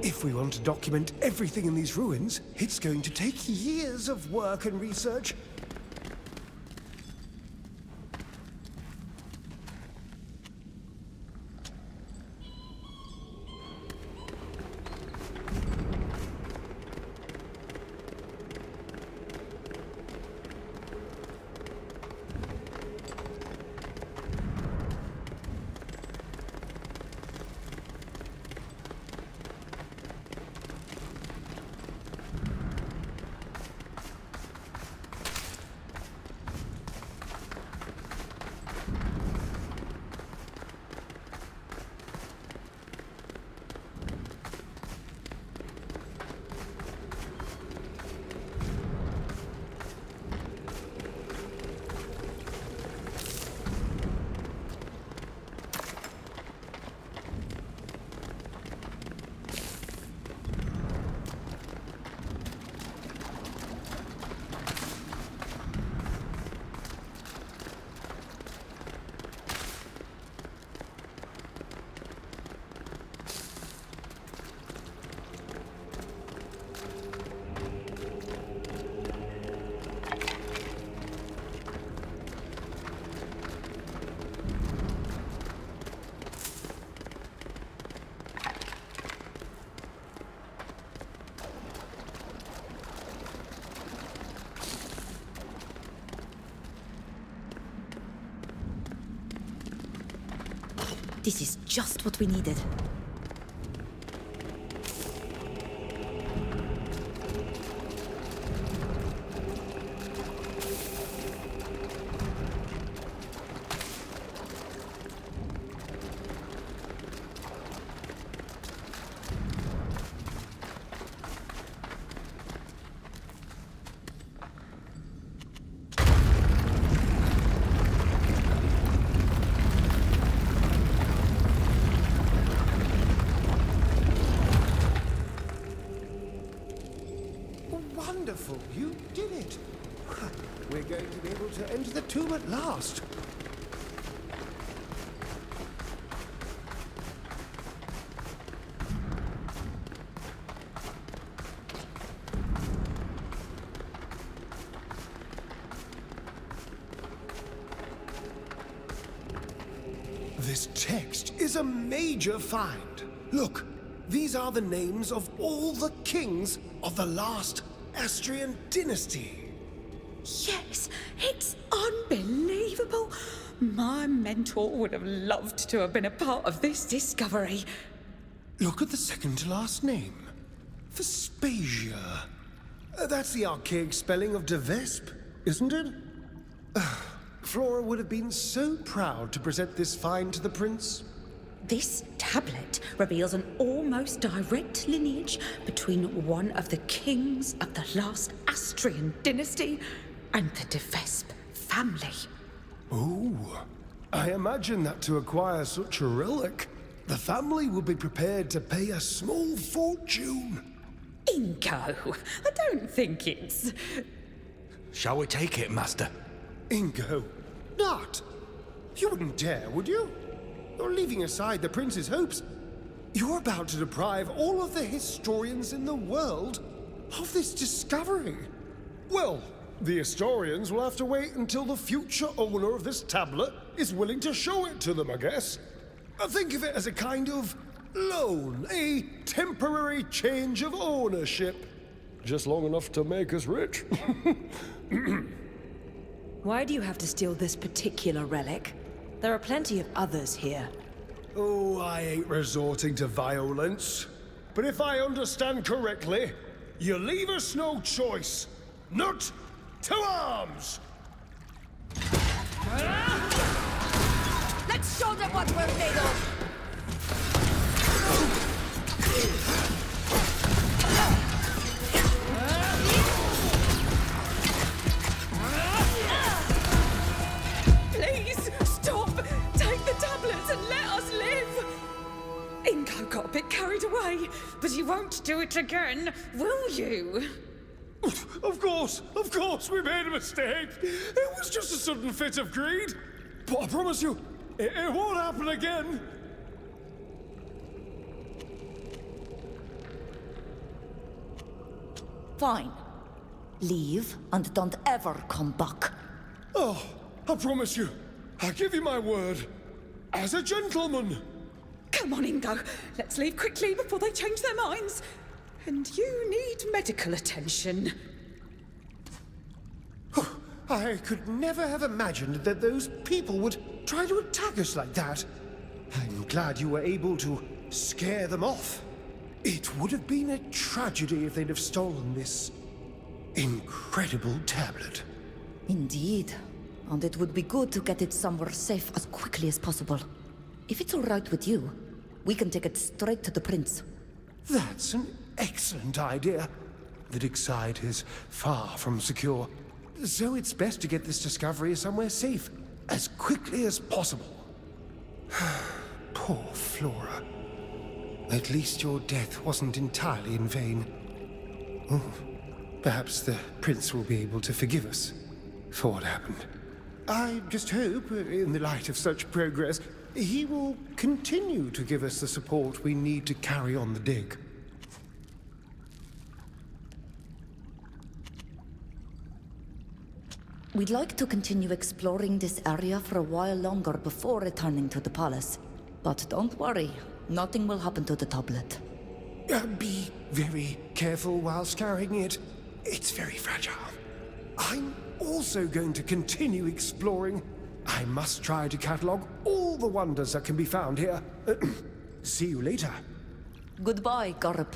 Speaker 8: If we want to document everything in these ruins, it's going to take years of work and research.
Speaker 6: This is just what we needed.
Speaker 8: Wonderful, you did it. We're going to be able to enter the tomb at last. This text is a major find. Look, these are the names of all the kings of the last Astrian dynasty.
Speaker 12: Yes, it's unbelievable. My mentor would have loved to have been a part of this discovery.
Speaker 8: Look at the second to last name. Vespasia. That's the archaic spelling of Devesp, isn't it? Flora would have been so proud to present this find to the prince.
Speaker 12: This tablet reveals an almost direct lineage between one of the kings of the last Astrian dynasty and the Devesp family.
Speaker 8: Ooh, I imagine that to acquire such a relic, the family will be prepared to pay a small fortune.
Speaker 12: Ingo, I don't think it's...
Speaker 11: Shall we take it, Master?
Speaker 8: Ingo, not! You wouldn't dare, would you? You're leaving aside the prince's hopes. You're about to deprive all of the historians in the world of this discovery. Well, the historians will have to wait until the future owner of this tablet is willing to show it to them, I guess. Think of it as a kind of loan, a temporary change of ownership. Just long enough to make us rich.
Speaker 4: Why do you have to steal this particular relic? There are plenty of others here.
Speaker 8: Oh, I ain't resorting to violence. But if I understand correctly, you leave us no choice. Not to arms!
Speaker 6: Let's show them what we're made of!
Speaker 12: Please, stop! Take the tablets and let us live! Ingo got a bit carried away, but he won't do it again, will you?
Speaker 8: Of course, we made a mistake. It was just a sudden fit of greed. But I promise you, it won't happen again.
Speaker 6: Fine. Leave and don't ever come back.
Speaker 8: Oh, I promise you. I give you my word. As a gentleman.
Speaker 12: Come on, Ingo. Let's leave quickly before they change their minds. And you need medical attention.
Speaker 8: I could never have imagined that those people would try to attack us like that. I'm glad you were able to scare them off. It would have been a tragedy if they'd have stolen this incredible tablet.
Speaker 6: Indeed. And it would be good to get it somewhere safe as quickly as possible. If it's all right with you, we can take it straight to the prince.
Speaker 8: That's an excellent idea. The dig site is far from secure, so it's best to get this discovery somewhere safe as quickly as possible. Poor Flora. At least your death wasn't entirely in vain. Oh, perhaps the prince will be able to forgive us for what happened. I just hope, in the light of such progress, he will continue to give us the support we need to carry on the dig.
Speaker 6: We'd like to continue exploring this area for a while longer before returning to the palace. But don't worry, nothing will happen to the tablet.
Speaker 8: Be very careful whilst carrying it. It's very fragile. I'm also going to continue exploring. I must try to catalogue all the wonders that can be found here. See you later.
Speaker 6: Goodbye, Garb.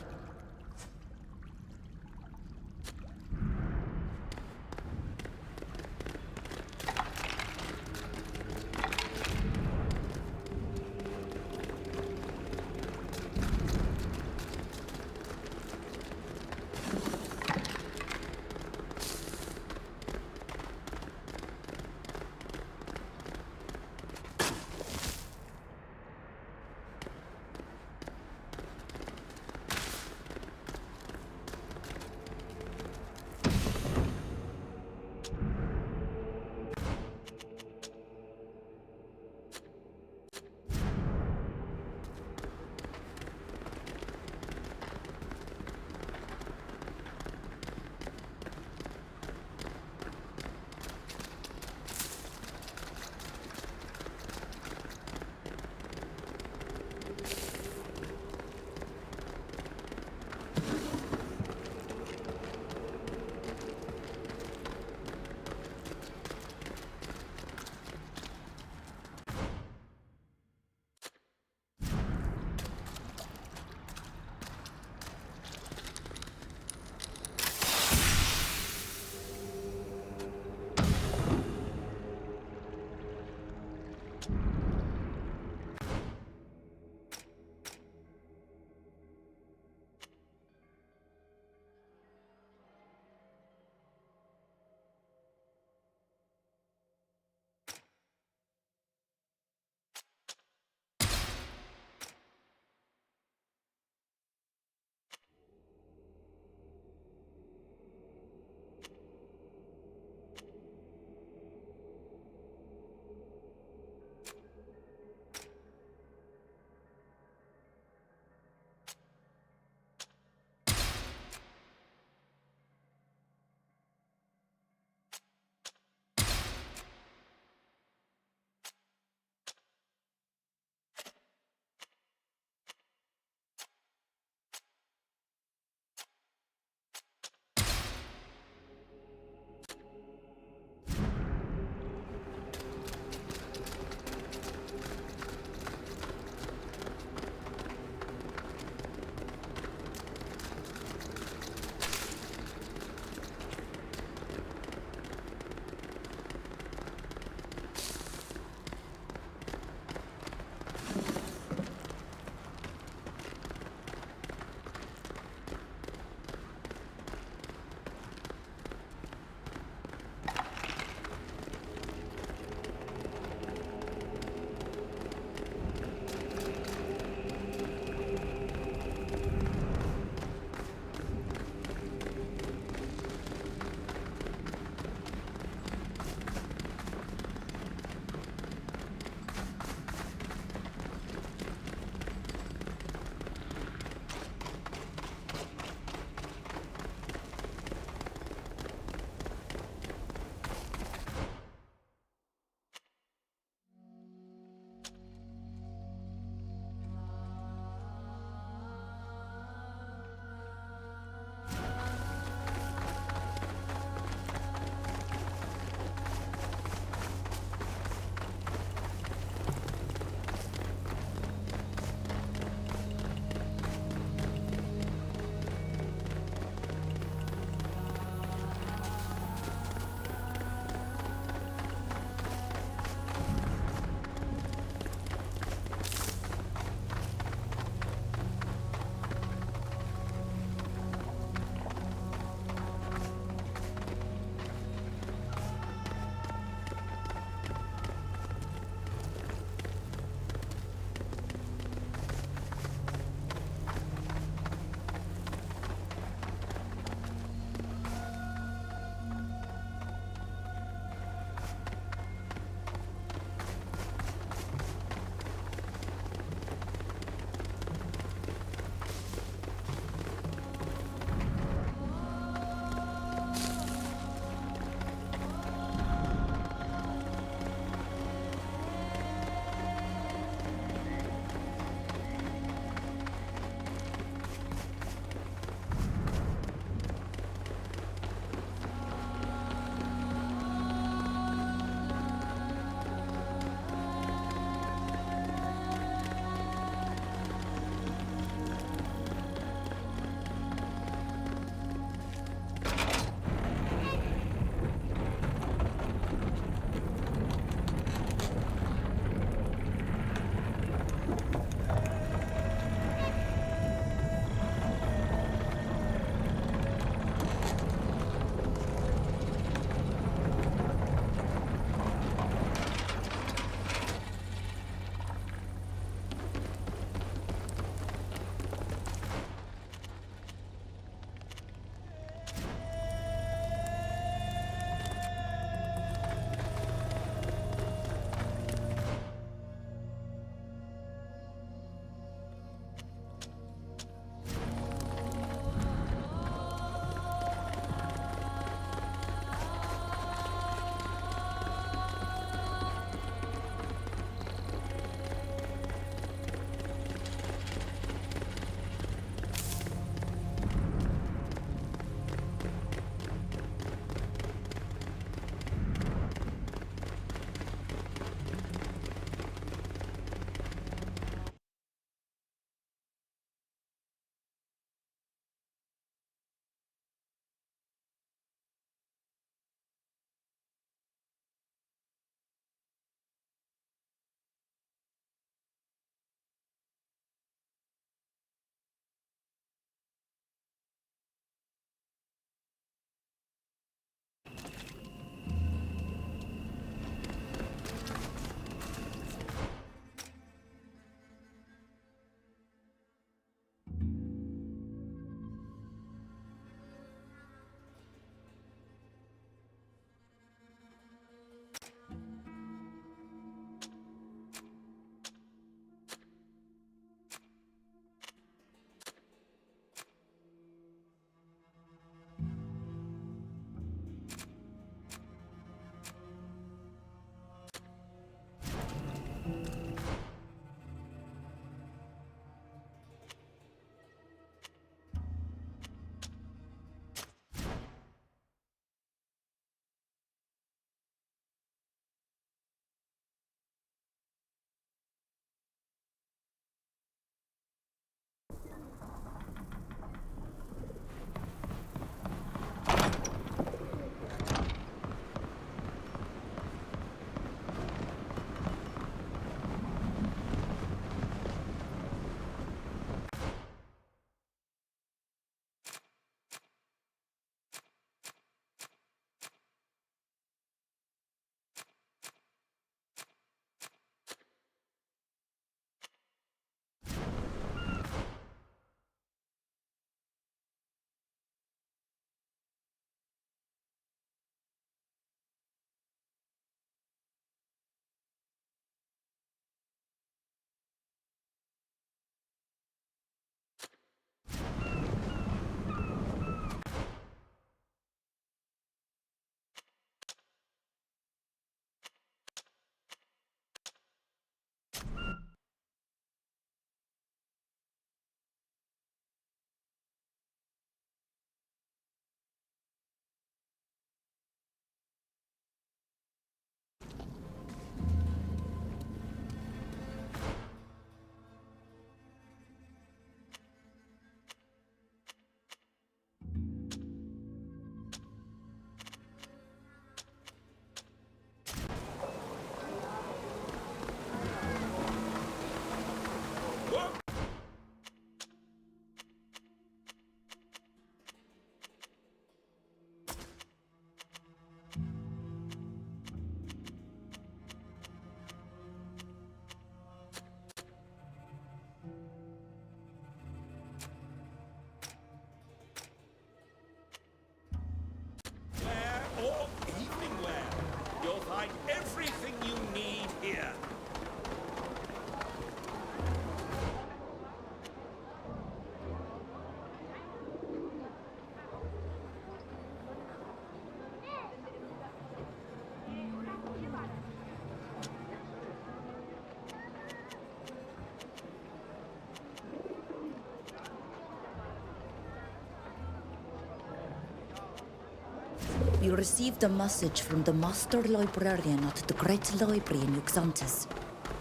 Speaker 6: We received a message from the Master Librarian at the Great Library in Uxantis.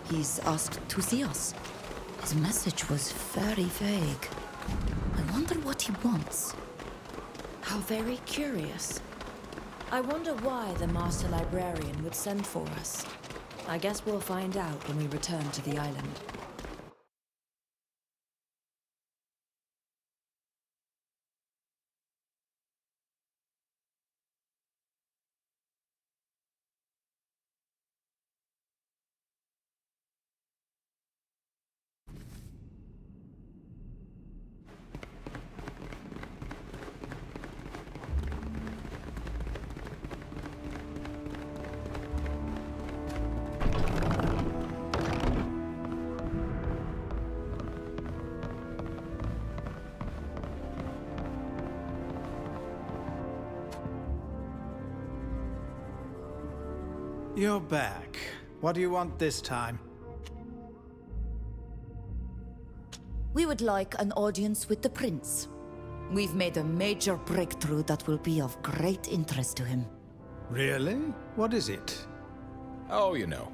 Speaker 6: He's asked to see us. His message was very vague. I wonder what he wants.
Speaker 4: How very curious. I wonder why the Master Librarian would send for us. I guess we'll find out when we return to the island.
Speaker 5: You're back. What do you want this time?
Speaker 6: We would like an audience with the prince. We've made a major breakthrough that will be of great interest to him.
Speaker 5: Really? What is it?
Speaker 9: Oh, you know.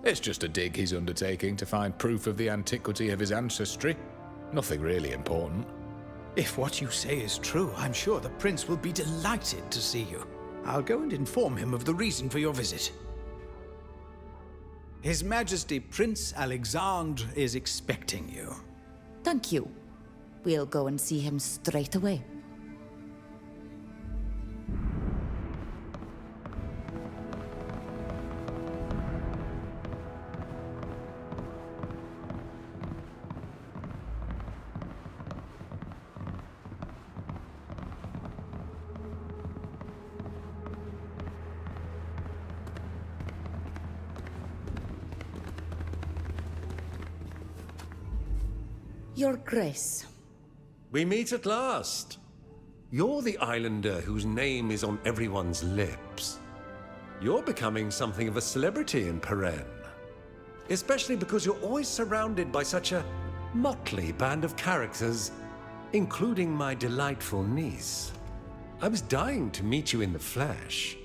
Speaker 9: It's just a dig he's undertaking to find proof of the antiquity of his ancestry. Nothing really important.
Speaker 5: If what you say is true, I'm sure the prince will be delighted to see you. I'll go and inform him of the reason for your visit. His Majesty Prince Alexandre is expecting you.
Speaker 6: Thank you. We'll go and see him straight away. Your Grace.
Speaker 13: We meet at last. You're the islander whose name is on everyone's lips. You're becoming something of a celebrity in Peren. Especially because you're always surrounded by such a motley band of characters, including my delightful niece. I was dying to meet you in the flesh.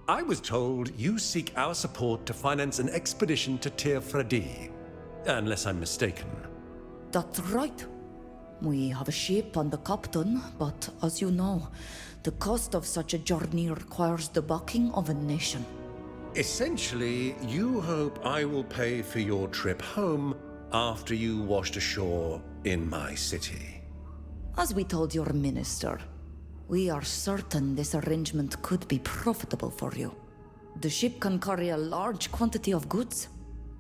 Speaker 13: I was told you seek our support to finance an expedition to Tir Fredi, unless I'm mistaken.
Speaker 6: That's right. We have a ship and a captain, but as you know, the cost of such a journey requires the backing of a nation.
Speaker 13: Essentially, you hope I will pay for your trip home after you washed ashore in my city.
Speaker 6: As we told your minister, we are certain this arrangement could be profitable for you. The ship can carry a large quantity of goods.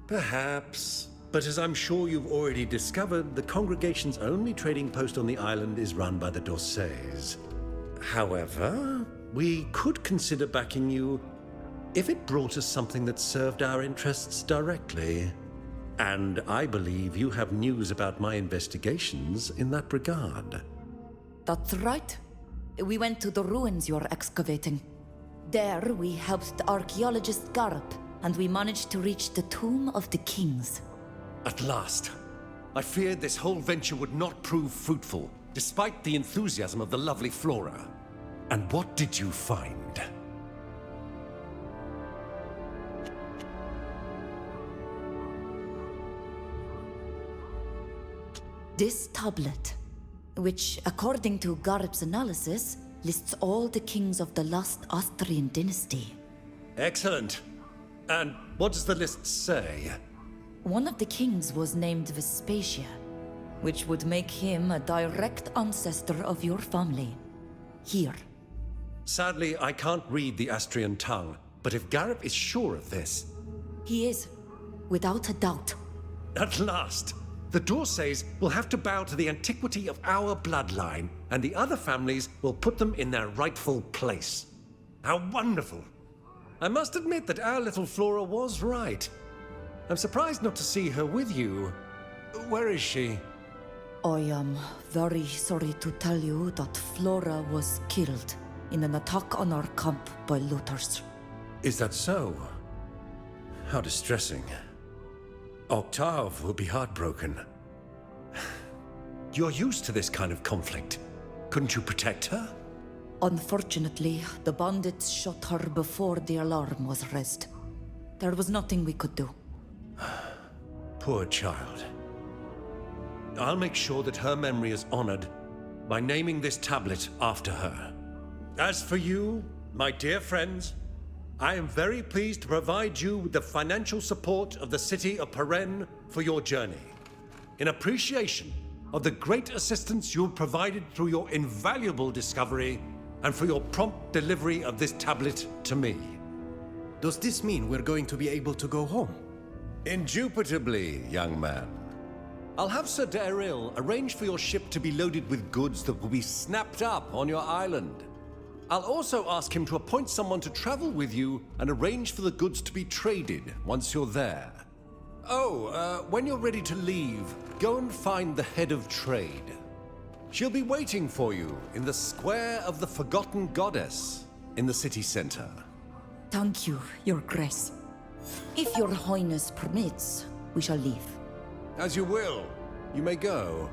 Speaker 13: Perhaps. But as I'm sure you've already discovered, the congregation's only trading post on the island is run by the Dorsays. However, we could consider backing you if it brought us something that served our interests directly. And I believe you have news about my investigations in that regard.
Speaker 6: That's right. We went to the ruins you're excavating. There, we helped the archaeologist Garp, and we managed to reach the Tomb of the Kings.
Speaker 13: At last. I feared this whole venture would not prove fruitful, despite the enthusiasm of the lovely Flora. And what did you find?
Speaker 6: This tablet, which, according to Garp's analysis, lists all the kings of the last Austrian dynasty.
Speaker 13: Excellent. And what does the list say?
Speaker 6: One of the kings was named Vespasia, which would make him a direct ancestor of your family. Here.
Speaker 13: Sadly, I can't read the Astrian tongue, but if Garp is sure of this...
Speaker 6: He is, without a doubt.
Speaker 13: At last! The Dorsays will have to bow to the antiquity of our bloodline, and the other families will put them in their rightful place. How wonderful! I must admit that our little Flora was right. I'm surprised not to see her with you. Where is she?
Speaker 6: I am very sorry to tell you that Flora was killed in an attack on our camp by looters.
Speaker 13: Is that so? How distressing. Octave will be heartbroken. You're used to this kind of conflict. Couldn't you protect her?
Speaker 6: Unfortunately, the bandits shot her before the alarm was raised. There was nothing we could do.
Speaker 13: Poor child. I'll make sure that her memory is honored by naming this tablet after her. As for you, my dear friends, I am very pleased to provide you with the financial support of the city of Peren for your journey, in appreciation of the great assistance you have provided through your invaluable discovery and for your prompt delivery of this tablet to me.
Speaker 11: Does this mean we're going to be able to go home?
Speaker 13: Indubitably, young man. I'll have Sir Daryl arrange for your ship to be loaded with goods that will be snapped up on your island. I'll also ask him to appoint someone to travel with you and arrange for the goods to be traded once you're there. Oh, when you're ready to leave, go and find the head of trade. She'll be waiting for you in the Square of the Forgotten Goddess in the city center.
Speaker 6: Thank you, Your Grace. If Your Highness permits, we shall leave.
Speaker 13: As you will. You may go.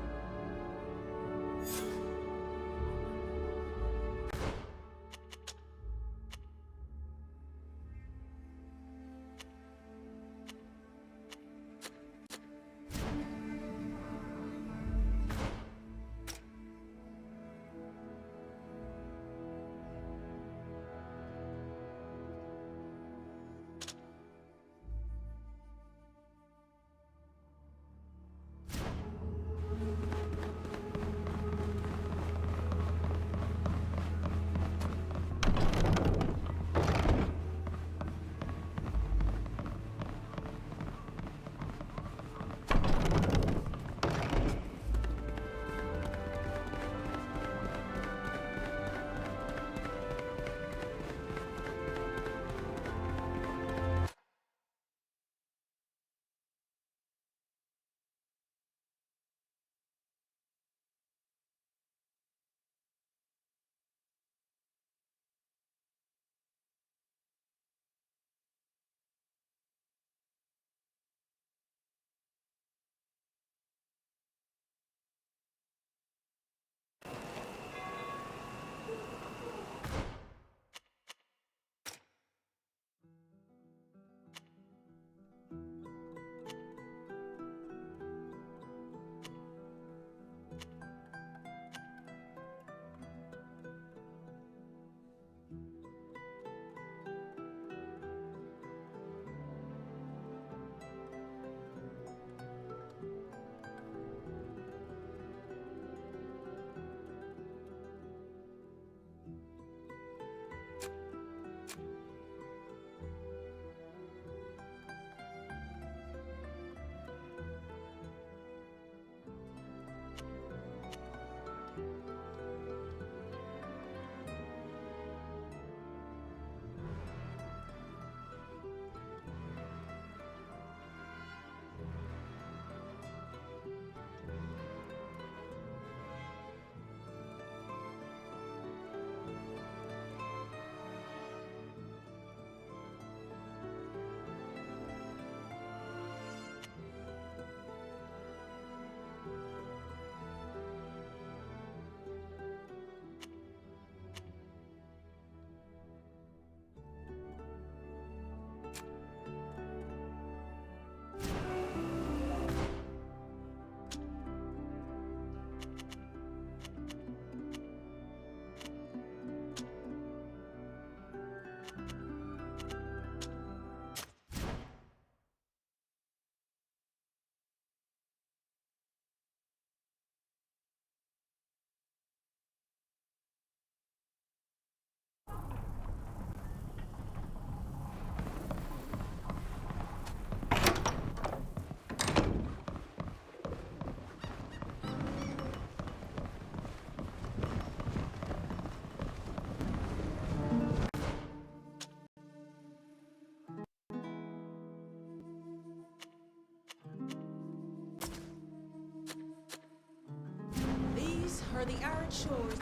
Speaker 4: Are the arid shores.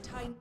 Speaker 4: Time.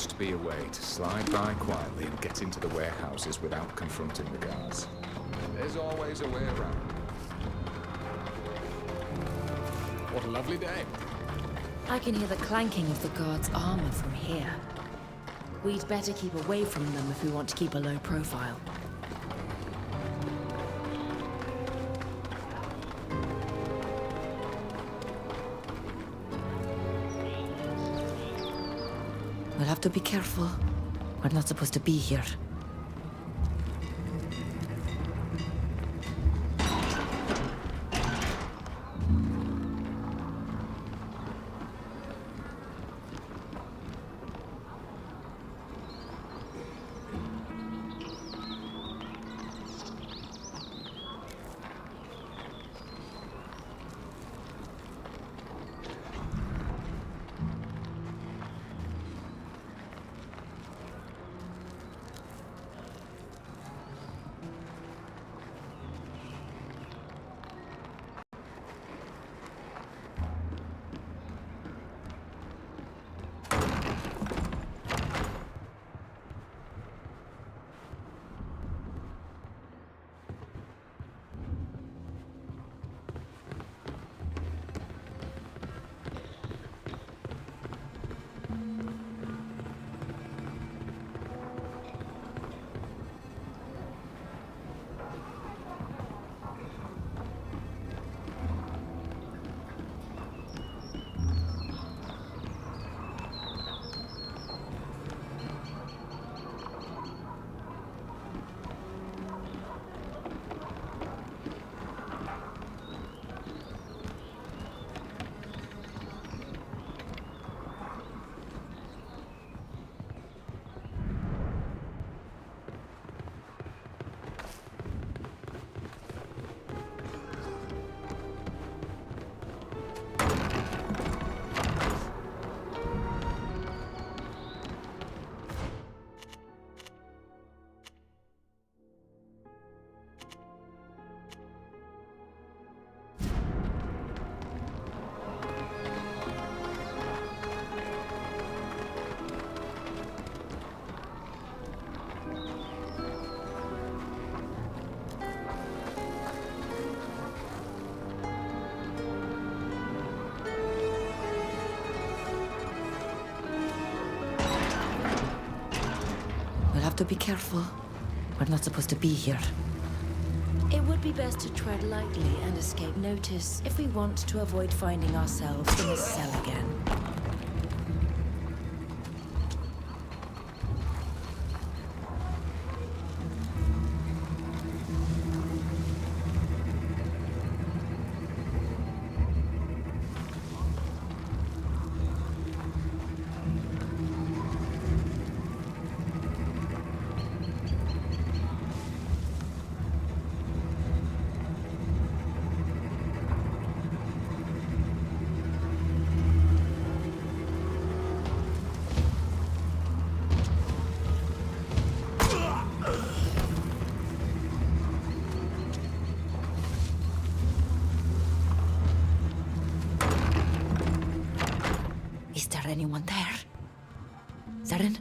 Speaker 9: must be a way to slide by quietly and get into the warehouses without confronting the guards. There's always a way around. What a lovely day.
Speaker 6: I can hear the clanking of the guards' armor from here. We'd better keep away from them if we want to keep a low profile. We'll have to be careful. We're not supposed to be here. We'll have to be careful. We're not supposed to be here. It would be best to tread lightly and escape notice if we want to avoid finding ourselves in a cell again. Is there anyone there? Zeren?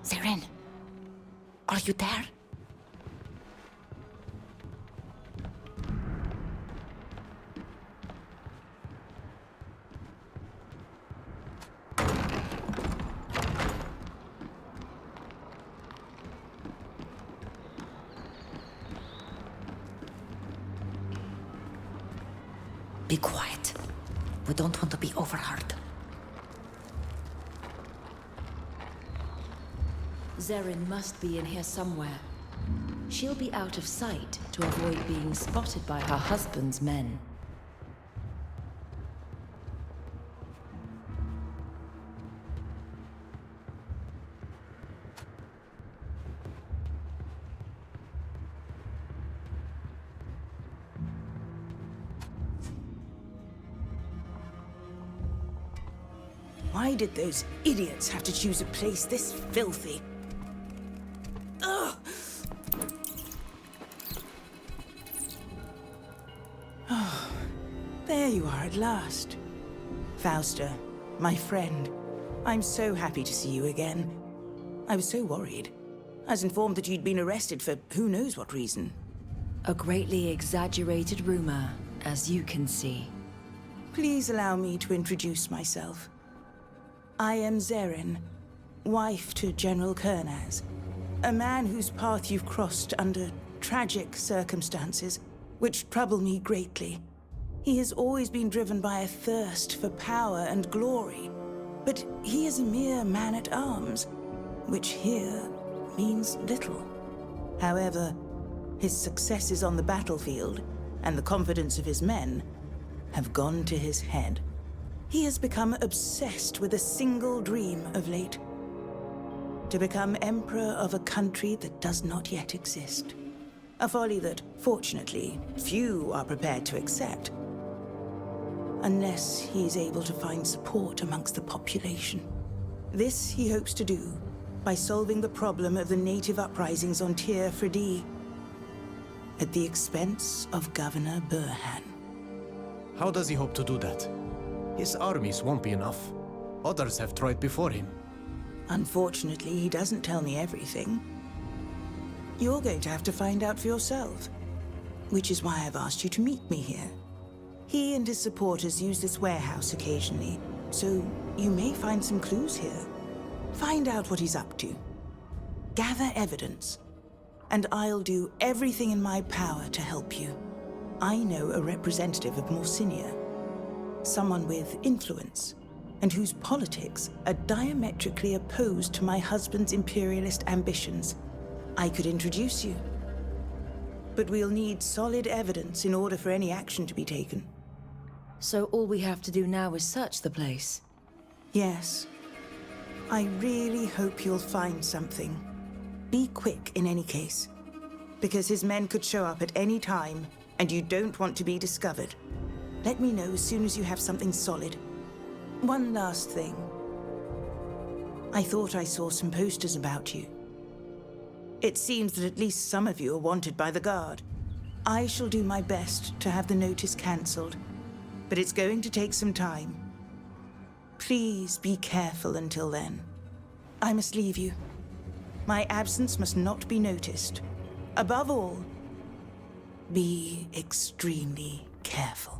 Speaker 6: Zeren? Are you there? Be quiet. We don't want to be overheard. Zeren must be in here somewhere. She'll be out of sight to avoid being spotted by her husband's men.
Speaker 14: Why did those idiots have to choose a place this filthy? Ugh! Oh, there you are at last. Fausta, my friend. I'm so happy to see you again. I was so worried. I was informed that you'd been arrested for who knows what reason.
Speaker 6: A greatly exaggerated rumor, as you can see.
Speaker 14: Please allow me to introduce myself. I am Zeren, wife to General Kurnaz, a man whose path you've crossed under tragic circumstances, which trouble me greatly. He has always been driven by a thirst for power and glory, but he is a mere man-at-arms, which here means little. However, his successes on the battlefield and the confidence of his men have gone to his head. He has become obsessed with a single dream of late: to become emperor of a country that does not yet exist. A folly that, fortunately, few are prepared to accept, unless he is able to find support amongst the population. This he hopes to do by solving the problem of the native uprisings on Tir Fredi, at the expense of Governor Burhan.
Speaker 11: How does he hope to do that? His armies won't be enough. Others have tried before him.
Speaker 14: Unfortunately, he doesn't tell me everything. You're going to have to find out for yourself, which is why I've asked you to meet me here. He and his supporters use this warehouse occasionally, so you may find some clues here. Find out what he's up to. Gather evidence, and I'll do everything in my power to help you. I know a representative of Morsinia, someone with influence, and whose politics are diametrically opposed to my husband's imperialist ambitions. I could introduce you, but we'll need solid evidence in order for any action to be taken.
Speaker 6: So all we have to do now is search the place?
Speaker 14: Yes. I really hope you'll find something. Be quick in any case, because his men could show up at any time, and you don't want to be discovered. Let me know as soon as you have something solid. One last thing. I thought I saw some posters about you. It seems that at least some of you are wanted by the Guard. I shall do my best to have the notice cancelled, but it's going to take some time. Please be careful until then. I must leave you. My absence must not be noticed. Above all, be extremely careful.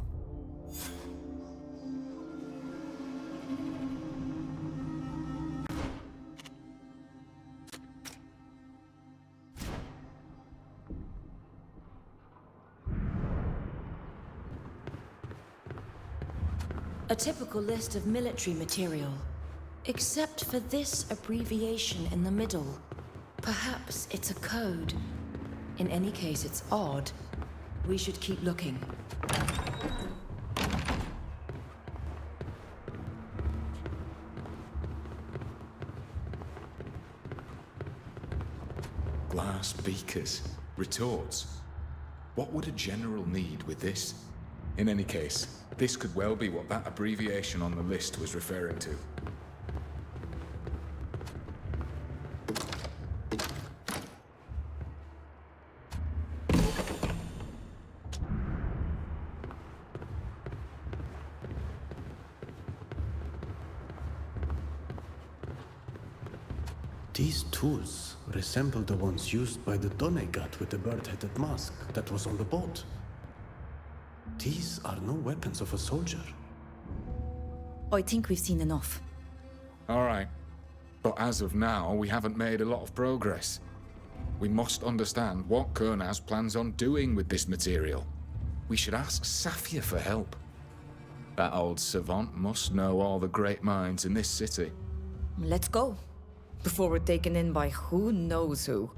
Speaker 6: A typical list of military material, except for this abbreviation in the middle. Perhaps it's a code. In any case, it's odd. We should keep looking.
Speaker 9: Glass beakers, retorts. What would a general need with this? In any case, this could well be what that abbreviation on the list was referring to.
Speaker 11: These tools resemble the ones used by the Donegat with the bird-headed mask that was on the boat. These are no weapons of a soldier.
Speaker 6: I think we've seen enough.
Speaker 9: All right. But as of now, we haven't made a lot of progress. We must understand what Kurnaz plans on doing with this material. We should ask Safia for help. That old savant must know all the great minds in this city.
Speaker 6: Let's go. Before we're taken in by who knows who.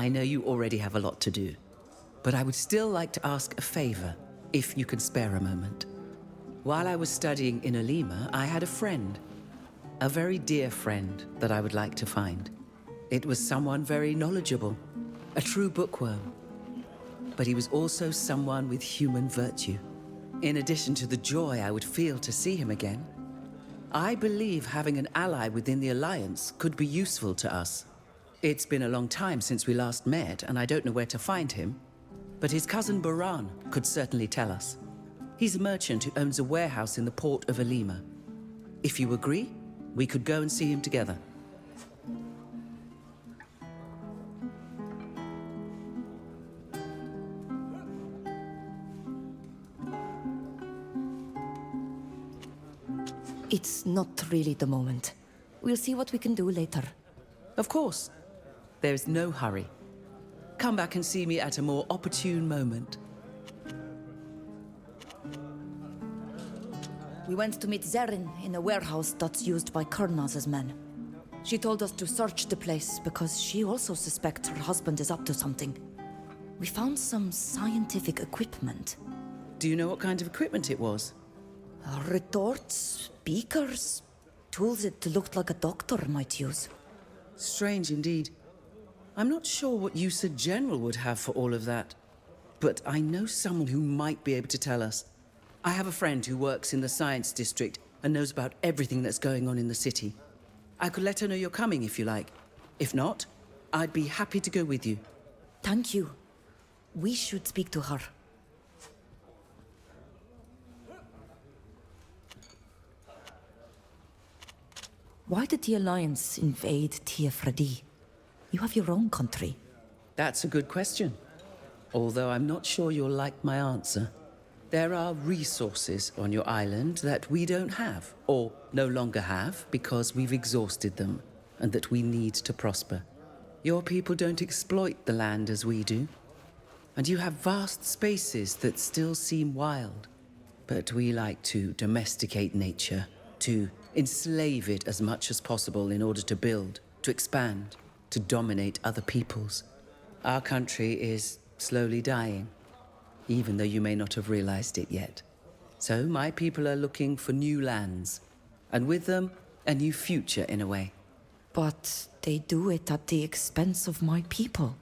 Speaker 15: I know you already have a lot to do, but I would still like to ask a favor, if you can spare a moment. While I was studying in Alima, I had a friend, a very dear friend that I would like to find. It was someone very knowledgeable, a true bookworm. But he was also someone with human virtue. In addition to the joy I would feel to see him again, I believe having an ally within the Alliance could be useful to us. It's been a long time since we last met, and I don't know where to find him, but his cousin Baran could certainly tell us. He's a merchant who owns a warehouse in the port of Alima. If you agree, we could go and see him together.
Speaker 6: It's not really the moment. We'll see what we can do later.
Speaker 15: Of course. There's no hurry. Come back and see me at a more opportune moment.
Speaker 6: We went to meet Zerin in a warehouse that's used by Kuruna즈's men. She told us to search the place because she also suspects her husband is up to something. We found some scientific equipment.
Speaker 15: Do you know what kind of equipment it was?
Speaker 6: Retorts, beakers, tools it looked like a doctor might use.
Speaker 15: Strange indeed. I'm not sure what use a general would have for all of that, but I know someone who might be able to tell us. I have a friend who works in the science district and knows about everything that's going on in the city. I could let her know you're coming if you like. If not, I'd be happy to go with you.
Speaker 6: Thank you. We should speak to her. Why did the Alliance invade Tiefredi? You have your own country.
Speaker 15: That's a good question. Although I'm not sure you'll like my answer. There are resources on your island that we don't have, or no longer have, because we've exhausted them, and that we need to prosper. Your people don't exploit the land as we do, and you have vast spaces that still seem wild. But we like to domesticate nature, to enslave it as much as possible in order to build, to expand, to dominate other peoples. Our country is slowly dying, even though you may not have realized it yet. So my people are looking for new lands, and with them, a new future in a way.
Speaker 6: But they do it at the expense of my people.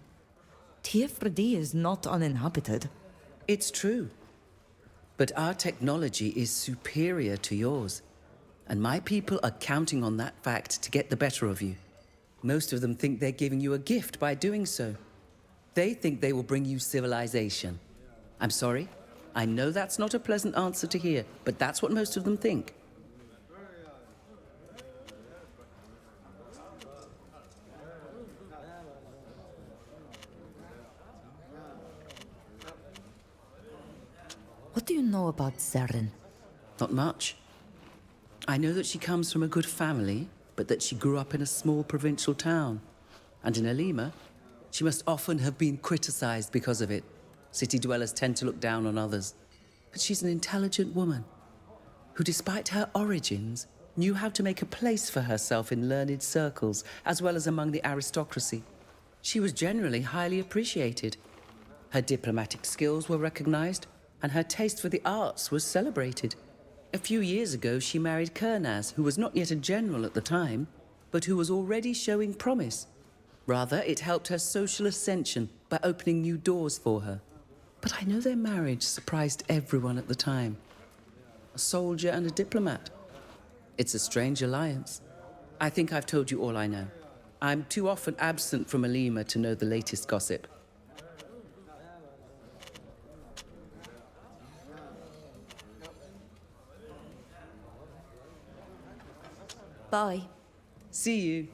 Speaker 6: Tiefredi is not uninhabited.
Speaker 15: It's true. But our technology is superior to yours, and my people are counting on that fact to get the better of you. Most of them think they're giving you a gift by doing so. They think they will bring you civilization. I'm sorry. I know that's not a pleasant answer to hear, but that's what most of them think.
Speaker 6: What do you know about Zerin?
Speaker 15: Not much. I know that she comes from a good family, but that she grew up in a small provincial town. And in Alima, she must often have been criticized because of it. City dwellers tend to look down on others. But she's an intelligent woman who, despite her origins, knew how to make a place for herself in learned circles, as well as among the aristocracy. She was generally highly appreciated. Her diplomatic skills were recognized, and her taste for the arts was celebrated. A few years ago, she married Kurnaz, who was not yet a general at the time, but who was already showing promise. Rather, it helped her social ascension by opening new doors for her. But I know their marriage surprised everyone at the time. A soldier and a diplomat. It's a strange alliance. I think I've told you all I know. I'm too often absent from Alima to know the latest gossip.
Speaker 6: Bye.
Speaker 15: See you.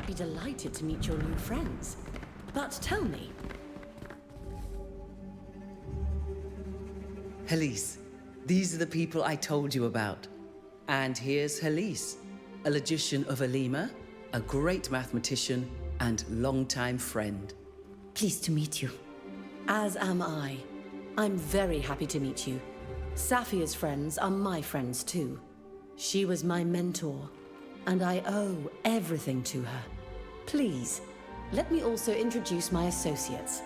Speaker 16: be delighted to meet your new friends. But tell me,
Speaker 15: Helise, these are the people I told you about. And here's Helise, a logician of Alima, a great mathematician, and longtime friend.
Speaker 6: Pleased to meet you.
Speaker 16: as am I. I'm very happy to meet you. Safia's friends are my friends too. She was my mentor, and I owe everything to her. Please, let me also introduce my associates.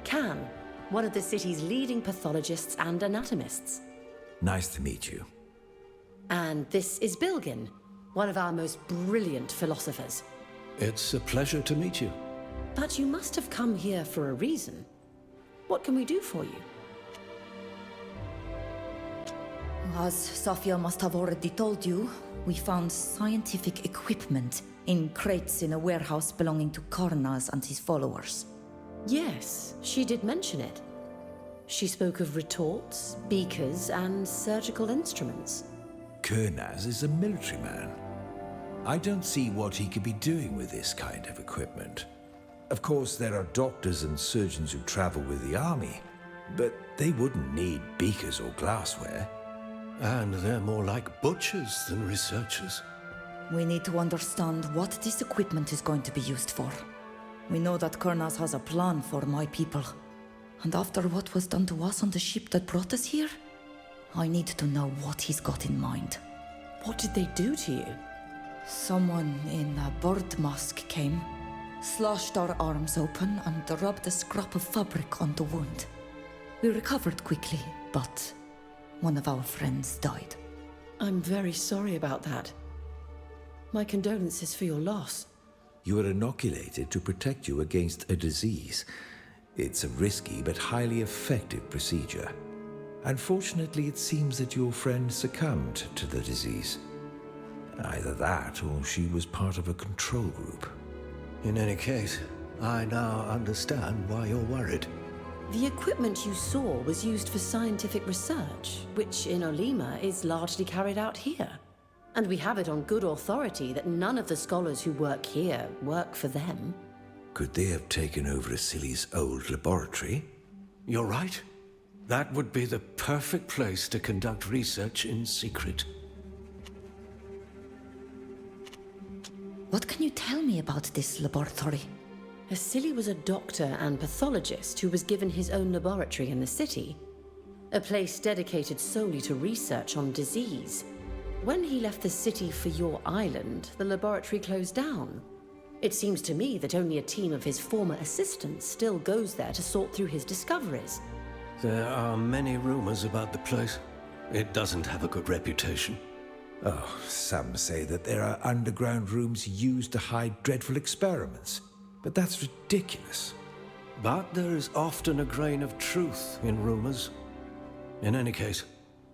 Speaker 16: Can, one of the city's leading pathologists and anatomists.
Speaker 17: Nice to meet you.
Speaker 16: And this is Bilgin, one of our most brilliant philosophers.
Speaker 11: It's a pleasure to meet you.
Speaker 16: But you must have come here for a reason. What can we do for you?
Speaker 6: As Safia must have already told you, we found scientific equipment in crates in a warehouse belonging to Karnaz and his followers.
Speaker 16: Yes, she did mention it. She spoke of retorts, beakers, and surgical instruments.
Speaker 17: Kurnaz is a military man. I don't see what he could be doing with this kind of equipment. Of course, there are doctors and surgeons who travel with the army, but they wouldn't need beakers or glassware.
Speaker 11: And they're more like butchers than researchers.
Speaker 6: We need to understand what this equipment is going to be used for. We know that Karnaz has a plan for my people. And after what was done to us on the ship that brought us here, I need to know what he's got in mind.
Speaker 16: What did they do to you?
Speaker 6: Someone in a bird mask came, slashed our arms open, and rubbed a scrap of fabric on the wound. We recovered quickly, but one of our friends died.
Speaker 16: I'm very sorry about that. My condolences for your loss.
Speaker 17: You were inoculated to protect you against a disease. It's a risky but highly effective procedure. Unfortunately, it seems that your friend succumbed to the disease. Either that, or she was part of a control group.
Speaker 11: In any case, I now understand why you're worried.
Speaker 16: The equipment you saw was used for scientific research, which in Olima is largely carried out here. And we have it on good authority that none of the scholars who work here work for them.
Speaker 17: Could they have taken over Asilli's old laboratory?
Speaker 11: You're right. That would be the perfect place to conduct research in secret.
Speaker 6: What can you tell me about this laboratory?
Speaker 16: Asili was a doctor and pathologist who was given his own laboratory in the city. A place dedicated solely to research on disease. When he left the city for your island, the laboratory closed down. It seems to me that only a team of his former assistants still goes there to sort through his discoveries.
Speaker 11: There are many rumors about the place. It doesn't have a good reputation.
Speaker 17: Oh, some say that there are underground rooms used to hide dreadful experiments. But that's ridiculous.
Speaker 11: But there is often a grain of truth in rumors. In any case,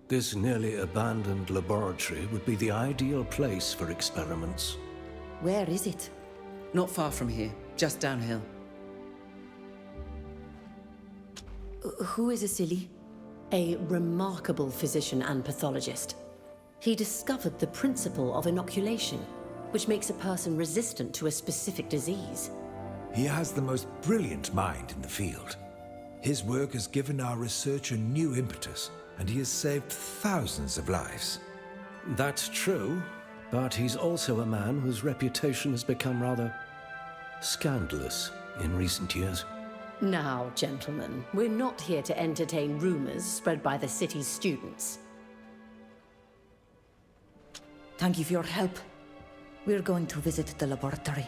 Speaker 11: this nearly abandoned laboratory would be the ideal place for experiments.
Speaker 6: Where is it?
Speaker 15: Not far from here, just downhill.
Speaker 6: Who is Asili?
Speaker 16: A remarkable physician and pathologist. He discovered the principle of inoculation, which makes a person resistant to a specific disease.
Speaker 17: He has the most brilliant mind in the field. His work has given our research a new impetus, and he has saved thousands of lives.
Speaker 11: That's true, but he's also a man whose reputation has become rather scandalous in recent years.
Speaker 16: Now, gentlemen, we're not here to entertain rumors spread by the city's students.
Speaker 6: Thank you for your help. We're going to visit the laboratory.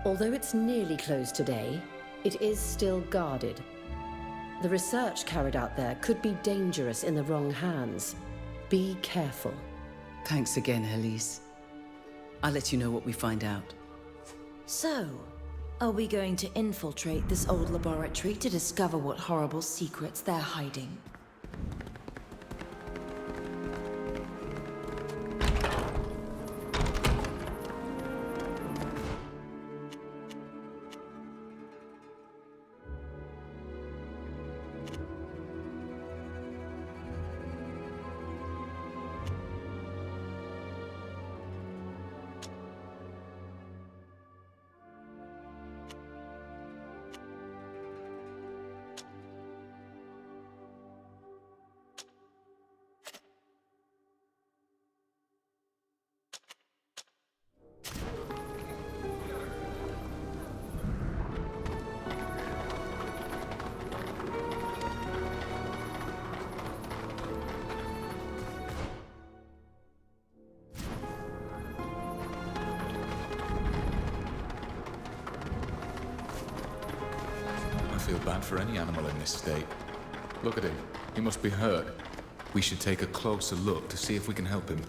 Speaker 16: Although it's nearly closed today, it is still guarded. The research carried out there could be dangerous in the wrong hands. Be careful.
Speaker 15: Thanks again, Helise. I'll let you know what we find out.
Speaker 3: So, are we going to infiltrate this old laboratory to discover what horrible secrets they're hiding?
Speaker 9: feel bad for any animal in this state. Look at him. He must be hurt. We should take a closer look to see if we can help him.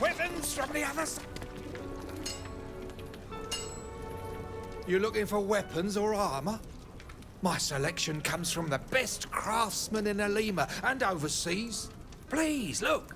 Speaker 18: Weapons from the others?
Speaker 19: You looking for weapons or armor? My selection comes from the best craftsmen in Alima and overseas. Please, look.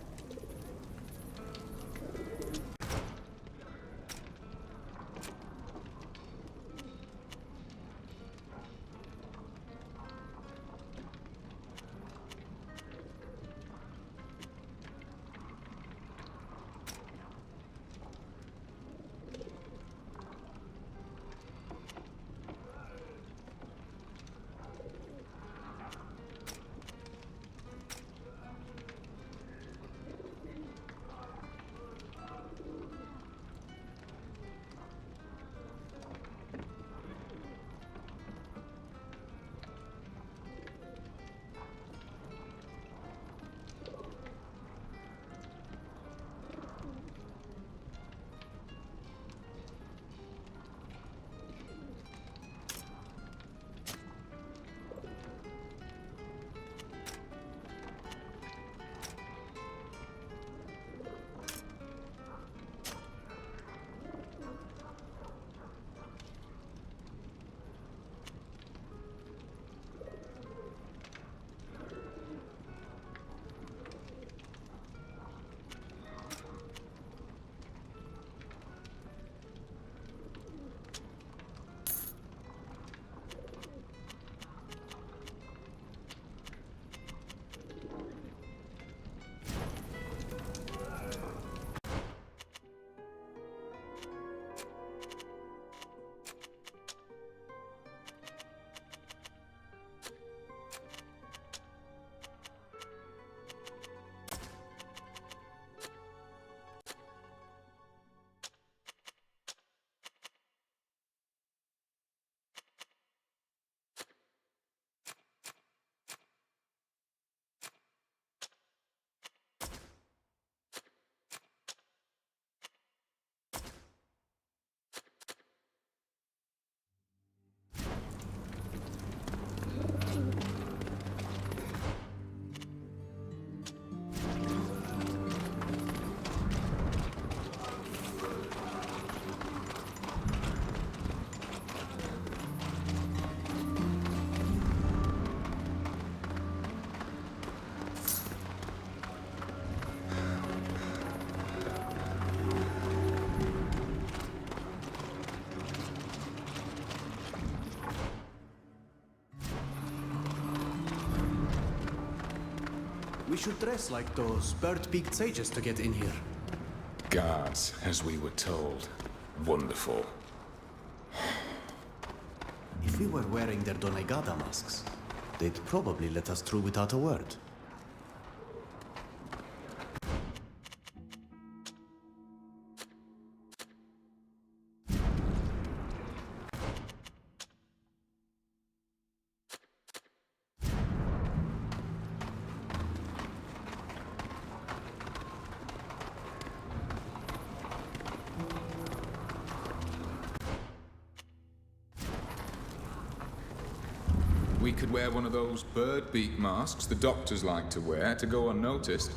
Speaker 10: We should dress like those bird-beaked sages to get in here.
Speaker 9: Guards, as we were told. Wonderful.
Speaker 10: If we were wearing their Donegada masks, they'd probably let us through without a word.
Speaker 9: We could wear one of those bird beak masks the doctors like to wear to go unnoticed.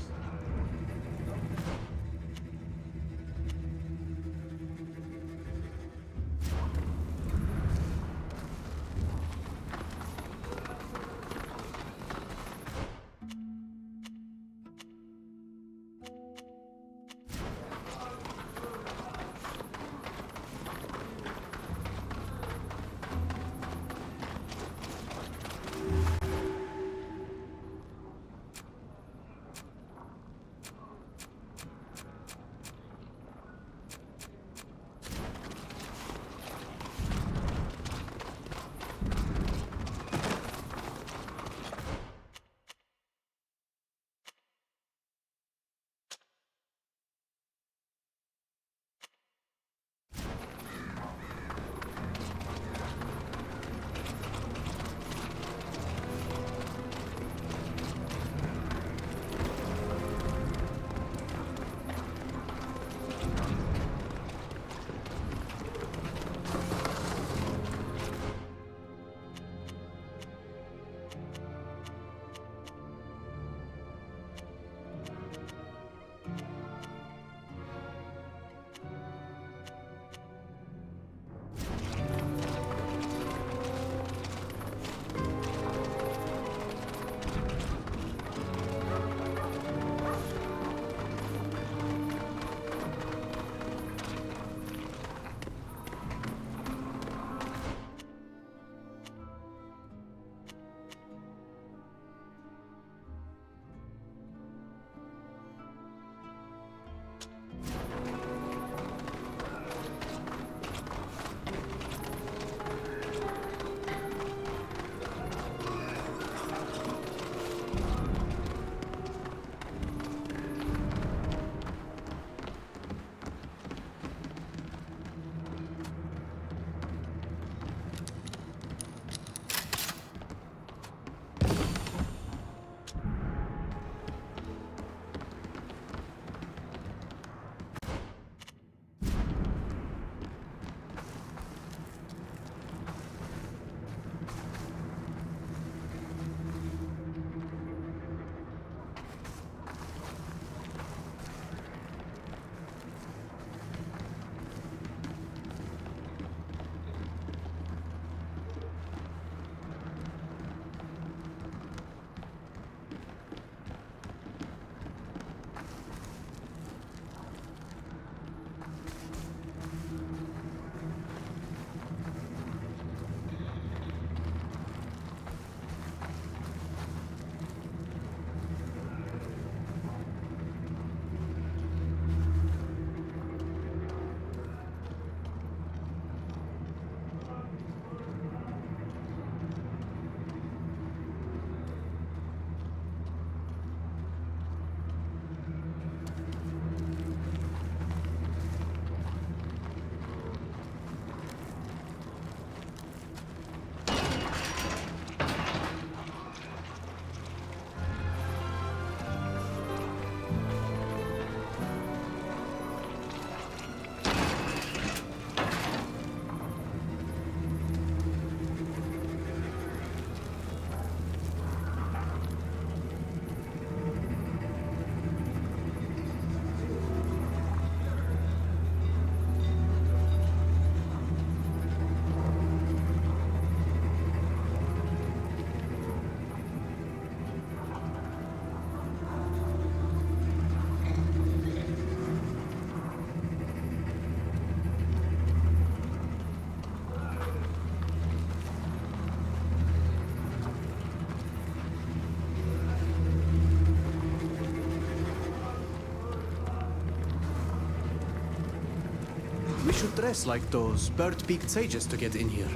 Speaker 10: should dress like those bird-beaked sages to get in here.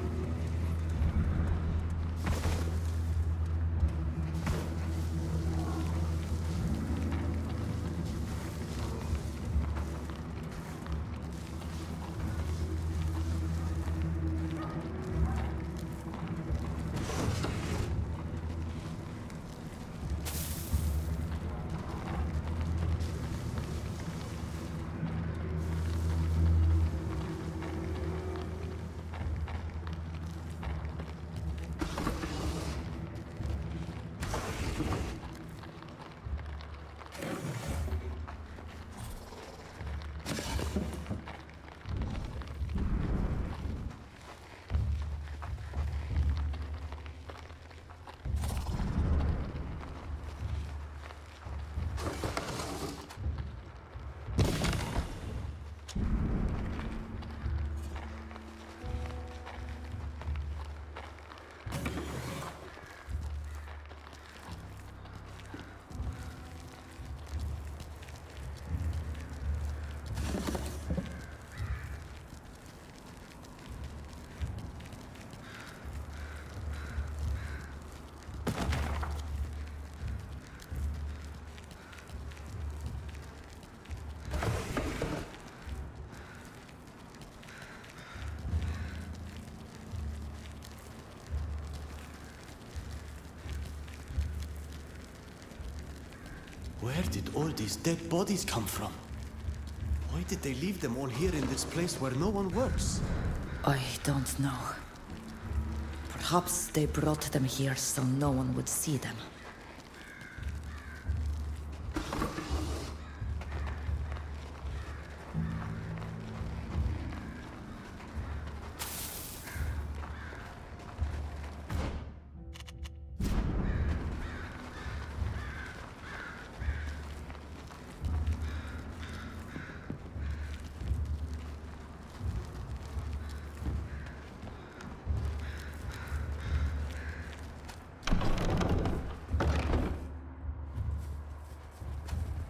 Speaker 18: Where did all these dead bodies come from? Why did they leave them all here in this place where no one works?
Speaker 6: I don't know. Perhaps they brought them here so no one would see them.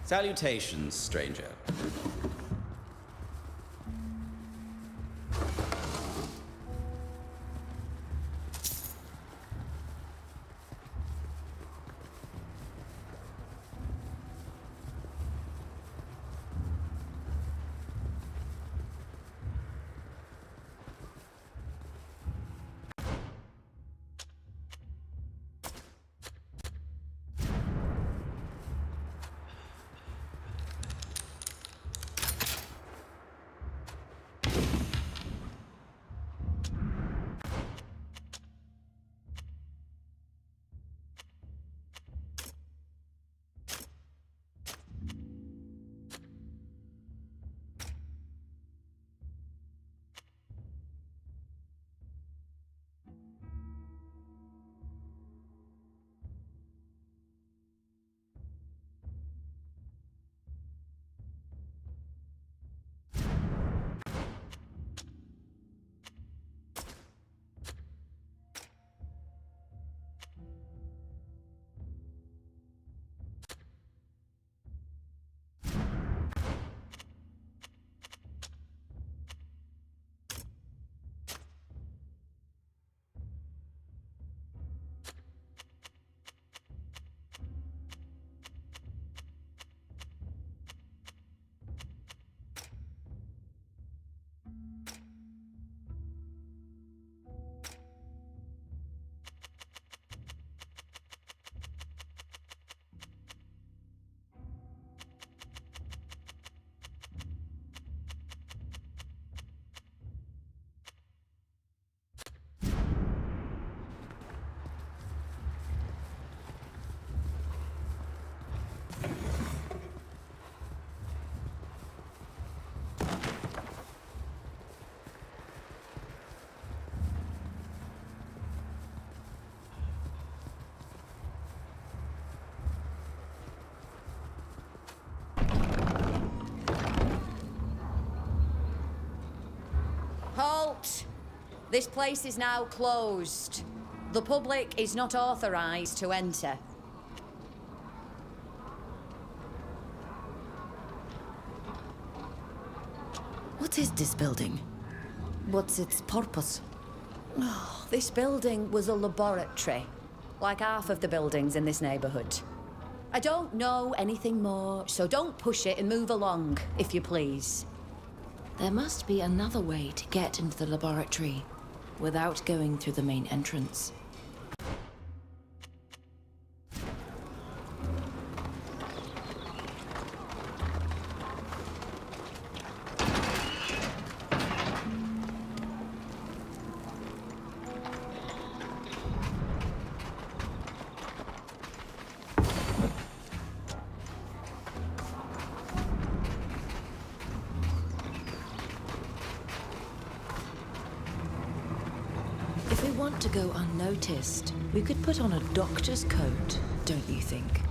Speaker 2: Salutations, stranger.
Speaker 3: Halt! This place is now closed. The public is not authorized to enter.
Speaker 6: What is this building? What's its purpose?
Speaker 3: Oh, this building was a laboratory, like half of the buildings in this neighborhood. I don't know anything more, so don't push it and move along, if you please.
Speaker 16: There must be another way to get into the laboratory without going through the main entrance. If we want to go unnoticed, we could put on a doctor's coat, don't you think?